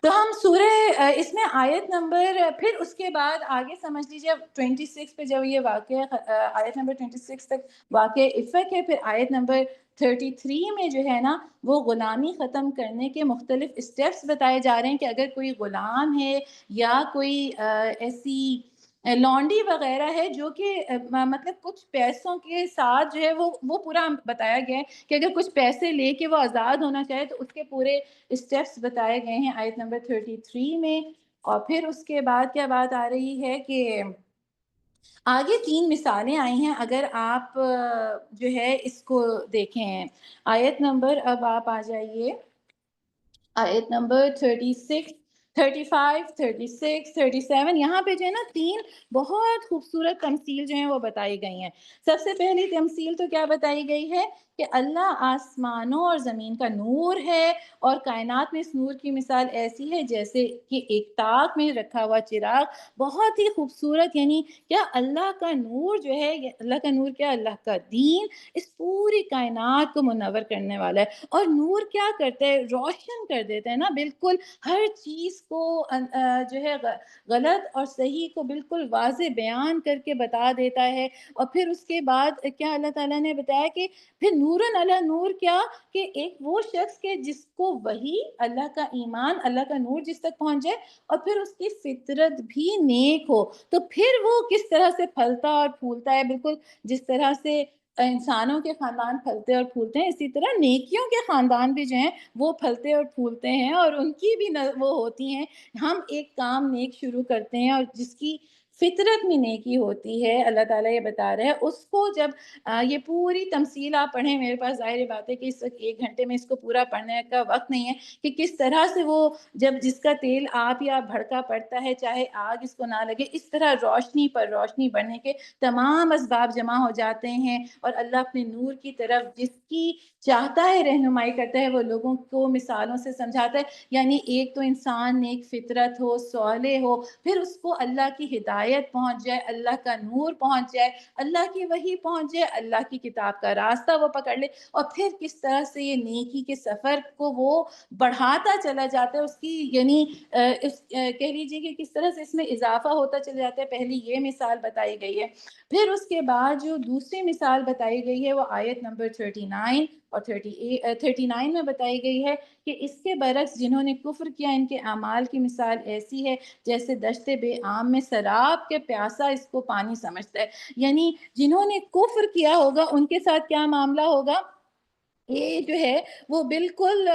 تو ہم سورہ اس میں آیت نمبر، پھر اس کے بعد آگے سمجھ لیجیے 26 پہ جب یہ واقعہ آیت نمبر 26 تک واقع افق ہے، پھر آیت نمبر 33 میں جو ہے نا وہ غلامی ختم کرنے کے مختلف اسٹیپس بتائے جا رہے ہیں کہ اگر کوئی غلام ہے یا کوئی ایسی لانڈی وغیرہ ہے جو کہ مطلب کچھ پیسوں کے ساتھ جو ہے وہ پورا بتایا گیا ہے کہ اگر کچھ پیسے لے کے وہ آزاد ہونا چاہے تو اس کے پورے اسٹیپس بتائے گئے ہیں آیت نمبر 33 میں. اور پھر اس کے بعد کیا بات آ رہی ہے کہ آگے 3 مثالیں آئی ہیں. اگر آپ جو ہے اس کو دیکھیں آیت نمبر، اب آپ آ جائیے آیت نمبر 36، 35، 36، 37. یہاں پہ جو ہے نا 3 بہت خوبصورت تمثیل جو ہیں وہ بتائی گئی ہیں. سب سے پہلی تمثیل تو کیا بتائی گئی ہے کہ اللہ آسمانوں اور زمین کا نور ہے، اور کائنات میں اس نور کی مثال ایسی ہے جیسے کہ ایک تاک میں رکھا ہوا چراغ. بہت ہی خوبصورت. یعنی کیا اللہ کا نور جو ہے، اللہ کا نور کیا، اللہ کا دین اس پوری کائنات کو منور کرنے والا ہے. اور نور کیا کرتا ہے، روشن کر دیتا ہے نا بالکل ہر چیز کو، جو ہے غلط اور صحیح کو بالکل واضح بیان کر کے بتا دیتا ہے. اور پھر اس کے بعد کیا اللہ تعالیٰ نے بتایا کہ پھر نورن علی نور، کیا کہ ایک وہ شخص کے جس کو وہی اللہ کا ایمان، اللہ کا نور جس تک پہنچ جائے اور پھر اس کی فطرت بھی نیک ہو، تو پھر وہ کس طرح سے پھلتا اور پھولتا ہے. بالکل جس طرح سے انسانوں کے خاندان پھلتے اور پھولتے ہیں، اسی طرح نیکیوں کے خاندان بھی جو ہیں وہ پھلتے اور پھولتے ہیں، اور ان کی بھی وہ ہوتی ہیں. ہم ایک کام نیک شروع کرتے ہیں اور جس کی فطرت میں نیکی ہوتی ہے، اللہ تعالیٰ یہ بتا رہے ہیں اس کو جب یہ پوری تمثیل آپ پڑھیں، میرے پاس ظاہر بات ہے کہ اس وقت 1 گھنٹے میں اس کو پورا پڑھنے کا وقت نہیں ہے، کہ کس طرح سے وہ جب جس کا تیل آپ یا بھڑکا پڑتا ہے، چاہے آگ اس کو نہ لگے، اس طرح روشنی پر روشنی بڑھنے کے تمام اسباب جمع ہو جاتے ہیں، اور اللہ اپنے نور کی طرف جس کی چاہتا ہے رہنمائی کرتا ہے، وہ لوگوں کو مثالوں سے سمجھاتا ہے۔ یعنی ایک تو انسان نیک فطرت ہو، صالح ہو، پھر اس کو اللہ کی ہدایت پہنچ جائے، اللہ کا نور پہنچ جائے، اللہ کی وحی پہنچ جائے، اللہ کی کتاب کا راستہ وہ پکڑ لے، اور پھر کس طرح سے یہ نیکی کے سفر کو وہ بڑھاتا چلا جاتا ہے، اس کی یعنی کہہ لیجیے کہ کس طرح سے اس میں اضافہ ہوتا چلا جاتا ہے۔ پہلی یہ مثال بتائی گئی ہے، پھر اس کے بعد جو دوسری مثال بتائی گئی ہے وہ آیت نمبر 39 اور 39 میں بتائی گئی ہے کہ اس کے برعکس جنہوں نے کفر کیا، ان کے اعمال کی مثال ایسی ہے جیسے دشت بے عام میں سراب کے پیاسا اس کو پانی سمجھتا ہے۔ یعنی جنہوں نے کفر کیا ہوگا ان کے ساتھ کیا معاملہ ہوگا، یہ جو ہے وہ بالکل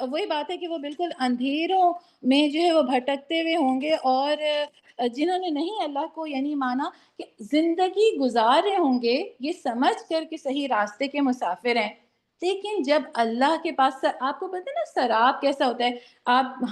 وہی بات ہے کہ وہ بالکل اندھیروں میں جو ہے وہ بھٹکتے ہوئے ہوں گے، اور جنہوں نے نہیں اللہ کو یعنی مانا کہ زندگی گزار رہے ہوں گے یہ سمجھ کر کہ صحیح راستے کے مسافر ہیں، لیکن جب اللہ کے پاس آپ کو پتہ ہے نا سراب کیسا ہوتا ہے،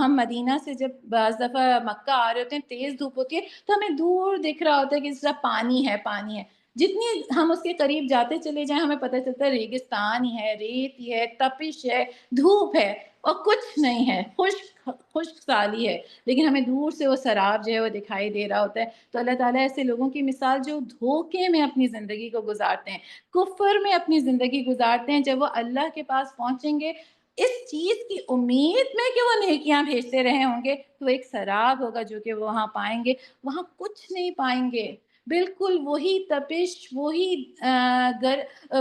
ہم مدینہ سے جب بعض دفعہ مکہ آ رہے ہوتے ہیں، تیز دھوپ ہوتی ہے تو ہمیں دور دکھ رہا ہوتا ہے کہ اس طرح پانی ہے پانی ہے، جتنی ہم اس کے قریب جاتے چلے جائیں ہمیں پتہ چلتا ہے ریگستان ہی ہے، ریت ہی ہے، تپش ہے، دھوپ ہے، اور کچھ نہیں ہے، خشک سالی ہے، لیکن ہمیں دور سے وہ سراب جو ہے وہ دکھائی دے رہا ہوتا ہے۔ تو اللہ تعالیٰ ایسے لوگوں کی مثال جو دھوکے میں اپنی زندگی کو گزارتے ہیں، کفر میں اپنی زندگی گزارتے ہیں، جب وہ اللہ کے پاس پہنچیں گے اس چیز کی امید میں کہ وہ نیکیاں بھیجتے رہے ہوں گے، تو ایک سراب ہوگا جو کہ وہ وہاں پائیں گے، وہاں کچھ نہیں پائیں گے، بالکل وہی تپش، وہی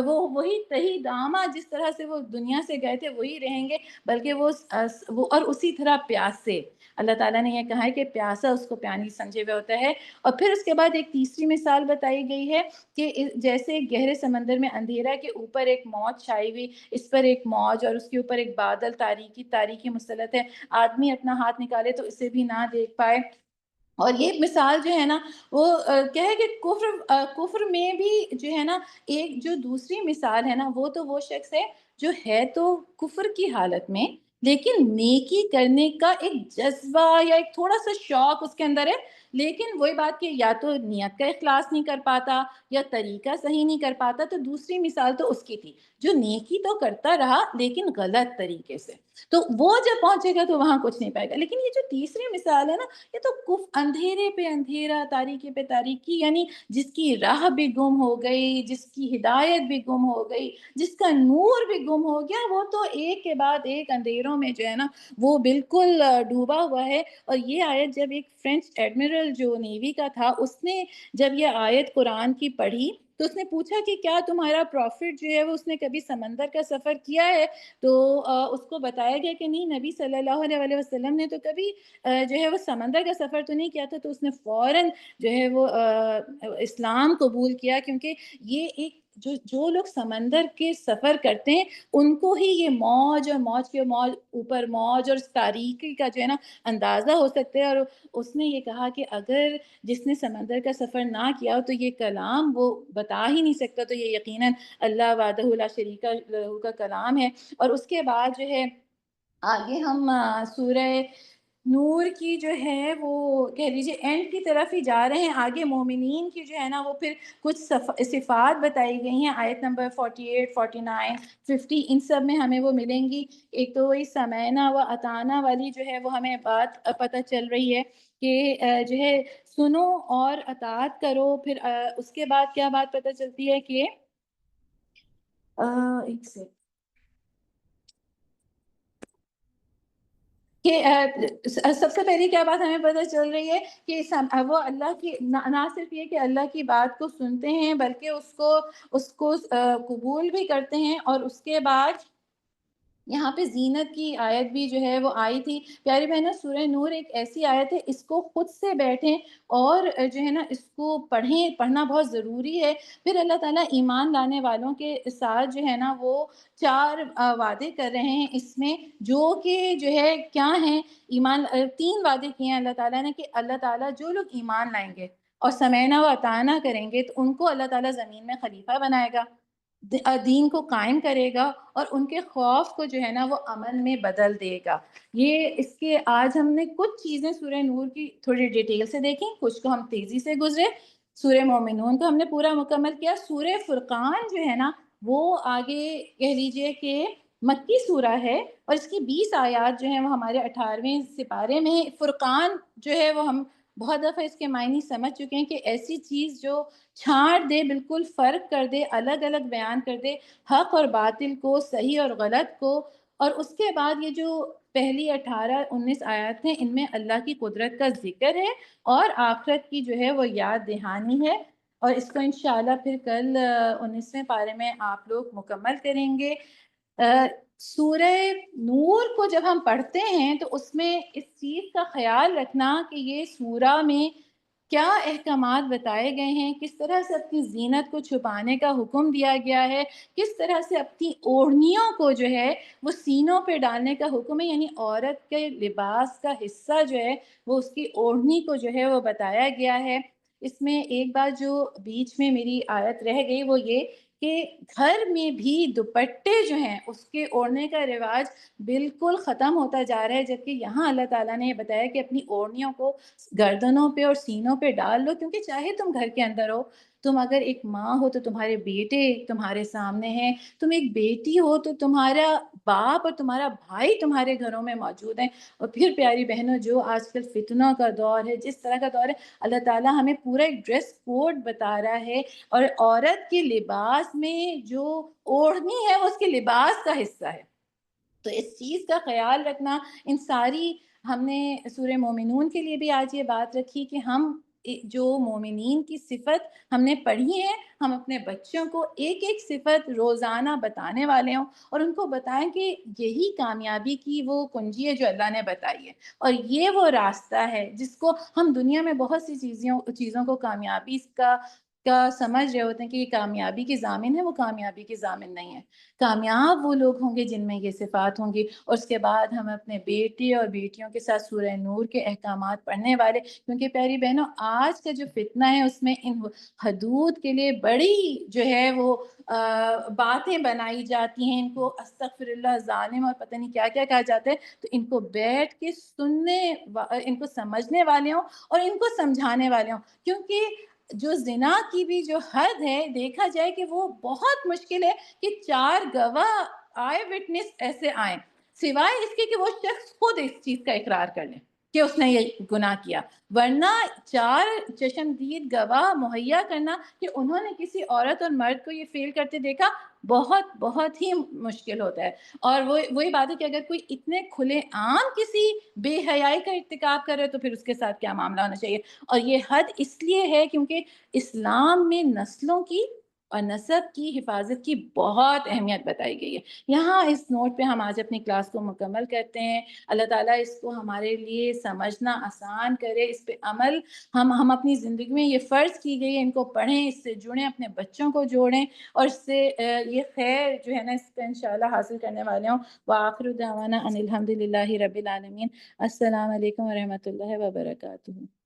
وہی تہی دامہ جس طرح سے وہ دنیا سے گئے تھے وہی رہیں گے، بلکہ وہ اور اسی طرح پیاسے، اللہ تعالیٰ نے یہ کہا ہے کہ پیاسا اس کو پیانی سمجھے ہوئے ہوتا ہے۔ اور پھر اس کے بعد ایک تیسری مثال بتائی گئی ہے کہ جیسے گہرے سمندر میں اندھیرا کے اوپر ایک موج چھائی ہوئی، اس پر ایک موج اور اس کے اوپر ایک بادل تاریکی مسلط ہے، آدمی اپنا ہاتھ نکالے تو اسے بھی نہ دیکھ پائے۔ اور یہ مثال جو ہے نا وہ کیا ہے کہ کفر میں بھی جو ہے نا ایک جو دوسری مثال ہے نا وہ شخص ہے جو ہے تو کفر کی حالت میں، لیکن نیکی کرنے کا ایک جذبہ یا ایک تھوڑا سا شوق اس کے اندر ہے، لیکن وہی بات کہ یا تو نیت کا اخلاص نہیں کر پاتا یا طریقہ صحیح نہیں کر پاتا۔ تو دوسری مثال تو اس کی تھی جو نیکی تو کرتا رہا لیکن غلط طریقے سے، تو وہ جب پہنچے گا تو وہاں کچھ نہیں پائے گا۔ لیکن یہ جو تیسری مثال ہے نا، یہ تو اندھیرے پہ اندھیرا، تاریکی پہ تاریکی، یعنی جس کی راہ بھی گم ہو گئی، جس کی ہدایت بھی گم ہو گئی، جس کا نور بھی گم ہو گیا، وہ تو ایک کے بعد ایک اندھیروں میں جو ہے نا وہ بالکل ڈوبا ہوا ہے۔ اور یہ آیت جب ایک فرینچ ایڈمرل جو نیوی کا تھا، اس نے جب یہ آیت قرآن کی پڑھی تو اس نے پوچھا کہ کیا تمہارا پروفٹ جو ہے وہ اس نے کبھی سمندر کا سفر کیا ہے؟ تو اس کو بتایا گیا کہ نہیں، نبی صلی اللہ علیہ وسلم نے تو کبھی جو ہے وہ سمندر کا سفر تو نہیں کیا تھا۔ تو اس نے فوراً جو ہے وہ اسلام قبول کیا، کیونکہ یہ ایک جو لوگ سمندر کے سفر کرتے ہیں ان کو ہی یہ موج اور موج کے اوپر موج اور تاریکی کا جو ہے نا اندازہ ہو سکتا ہے۔ اور اس نے یہ کہا کہ اگر جس نے سمندر کا سفر نہ کیا تو یہ کلام وہ بتا ہی نہیں سکتا، تو یہ یقیناً اللہ وحدہ لا شریک لہ کا کلام ہے۔ اور اس کے بعد جو ہے آگے ہم سورہ نور کی جو ہے وہ کہہ لیجیے اینڈ کی طرف ہی جا رہے ہیں۔ آگے مومنین کی جو ہے نا وہ پھر کچھ صفات بتائی گئی ہیں، آیت نمبر 48، 49، 50 ان سب میں ہمیں وہ ملیں گی۔ ایک تو وہی سمعنا و اطعنا والی جو ہے وہ ہمیں بات پتہ چل رہی ہے کہ جو ہے سنو اور اطاعت کرو۔ پھر اس کے بعد کیا بات پتہ چلتی ہے کہ ایک سے کہ سب سے پہلی کیا بات ہمیں پتہ چل رہی ہے کہ وہ اللہ کی نہ صرف یہ کہ اللہ کی بات کو سنتے ہیں بلکہ اس کو قبول بھی کرتے ہیں۔ اور اس کے بعد یہاں پہ زینت کی آیت بھی جو ہے وہ آئی تھی۔ پیاری بہنوں، سورہ نور ایک ایسی آیت ہے، اس کو خود سے بیٹھیں اور جو ہے نا اس کو پڑھنا بہت ضروری ہے۔ پھر اللہ تعالیٰ ایمان لانے والوں کے ساتھ جو ہے نا وہ 4 وعدے کر رہے ہیں اس میں، جو کہ جو ہے کیا ہیں، 3 وعدے کیے ہیں اللہ تعالیٰ نے کہ اللہ تعالیٰ جو لوگ ایمان لائیں گے اور سمعنا و اطعنا کریں گے تو ان کو اللہ تعالیٰ زمین میں خلیفہ بنائے گا، دین کو قائم کرے گا، اور ان کے خوف کو جو ہے نا وہ امن میں بدل دے گا۔ یہ اس کے آج ہم نے کچھ چیزیں سورہ نور کی تھوڑی ڈیٹیل سے دیکھیں، کچھ کو ہم تیزی سے گزرے۔ سورہ مومنون کو ہم نے پورا مکمل کیا۔ سورہ فرقان جو ہے نا وہ آگے کہہ لیجئے کہ مکی سورہ ہے، اور اس کی 20 آیات جو ہیں وہ ہمارے 18ویں سپارے میں۔ فرقان جو ہے وہ ہم بہت دفعہ اس کے معنی سمجھ چکے ہیں کہ ایسی چیز جو چھاڑ دے، بالکل فرق کر دے، الگ الگ بیان کر دے حق اور باطل کو، صحیح اور غلط کو۔ اور اس کے بعد یہ جو پہلی 18-19 آیات ہیں، ان میں اللہ کی قدرت کا ذکر ہے اور آخرت کی جو ہے وہ یاد دہانی ہے، اور اس کو انشاءاللہ پھر کل 19ویں پارے میں آپ لوگ مکمل کریں گے۔ سورہ نور کو جب ہم پڑھتے ہیں تو اس میں اس چیز کا خیال رکھنا کہ یہ سورہ میں کیا احکامات بتائے گئے ہیں، کس طرح سے اپنی زینت کو چھپانے کا حکم دیا گیا ہے، کس طرح سے اپنی اوڑھنیوں کو جو ہے وہ سینوں پہ ڈالنے کا حکم ہے، یعنی عورت کے لباس کا حصہ جو ہے وہ اس کی اوڑھنی کو جو ہے وہ بتایا گیا ہے۔ اس میں ایک بات جو بیچ میں میری آیت رہ گئی وہ یہ کہ گھر میں بھی دوپٹے جو ہیں اس کے اوڑھنے کا رواج بالکل ختم ہوتا جا رہا ہے، جبکہ یہاں اللہ تعالیٰ نے یہ بتایا کہ اپنی اوڑھنیوں کو گردنوں پہ اور سینوں پہ ڈال لو، کیونکہ چاہے تم گھر کے اندر ہو، تم اگر ایک ماں ہو تو تمہارے بیٹے تمہارے سامنے ہیں، تم ایک بیٹی ہو تو تمہارا باپ اور تمہارا بھائی تمہارے گھروں میں موجود ہیں۔ اور پھر پیاری بہنوں، جو آج کل فتنوں کا دور ہے، جس طرح کا دور ہے، اللہ تعالیٰ ہمیں پورا ایک ڈریس کوڈ بتا رہا ہے، اور عورت کے لباس میں جو اوڑھنی ہے وہ اس کے لباس کا حصہ ہے۔ تو اس چیز کا خیال رکھنا، ان ساری ہم نے سورہ مومنون کے لیے بھی آج یہ بات رکھی کہ ہم جو مومنین کی صفت ہم نے پڑھی ہے، ہم اپنے بچوں کو ایک ایک صفت روزانہ بتانے والے ہوں، اور ان کو بتائیں کہ یہی کامیابی کی وہ کنجی ہے جو اللہ نے بتائی ہے، اور یہ وہ راستہ ہے جس کو ہم دنیا میں بہت سی چیزوں کو کامیابی کا سمجھ رہے ہوتے ہیں کہ یہ کامیابی کی ضامن ہے، وہ کامیابی کی ضامن نہیں ہے۔ کامیاب وہ لوگ ہوں گے جن میں یہ صفات ہوں گی۔ اور اس کے بعد ہم اپنے بیٹے اور بیٹیوں کے ساتھ سورہ نور کے احکامات پڑھنے والے، کیونکہ پیاری بہنوں آج کا جو فتنہ ہے اس میں ان حدود کے لیے بڑی جو ہے وہ باتیں بنائی جاتی ہیں، ان کو استغفر اللہ ظالم اور پتہ نہیں کیا کیا کہا جاتا ہے، تو ان کو بیٹھ کے سننے، ان کو سمجھنے والے ہوں اور ان کو سمجھانے والے ہوں، کیونکہ جو زنا کی بھی جو حد ہے، دیکھا جائے کہ وہ بہت مشکل ہے کہ 4 گواہ آئے وٹنس ایسے آئیں، سوائے اس کے کہ وہ شخص خود اس چیز کا اقرار کر لے کہ اس نے یہ گناہ کیا، ورنہ 4 چشمدید گواہ مہیا کرنا کہ انہوں نے کسی عورت اور مرد کو یہ فیل کرتے دیکھا، بہت بہت ہی مشکل ہوتا ہے۔ اور وہی بات ہے کہ اگر کوئی اتنے کھلے عام کسی بے حیائی کا ارتکاب کر رہے تو پھر اس کے ساتھ کیا معاملہ ہونا چاہیے۔ اور یہ حد اس لیے ہے کیونکہ اسلام میں نسلوں کی اور نسب کی حفاظت کی بہت اہمیت بتائی گئی ہے۔ یہاں اس نوٹ پہ ہم آج اپنی کلاس کو مکمل کرتے ہیں۔ اللہ تعالیٰ اس کو ہمارے لیے سمجھنا آسان کرے، اس پہ عمل ہم اپنی زندگی میں یہ فرض کی گئی ہے، ان کو پڑھیں، اس سے جڑیں، اپنے بچوں کو جوڑیں، اور اس سے یہ خیر جو ہے نا اس کا انشاءاللہ حاصل کرنے والے ہوں۔ وآخر دعوانا ان الحمد للہ رب العالمین۔ السلام علیکم ورحمۃ اللہ وبرکاتہ۔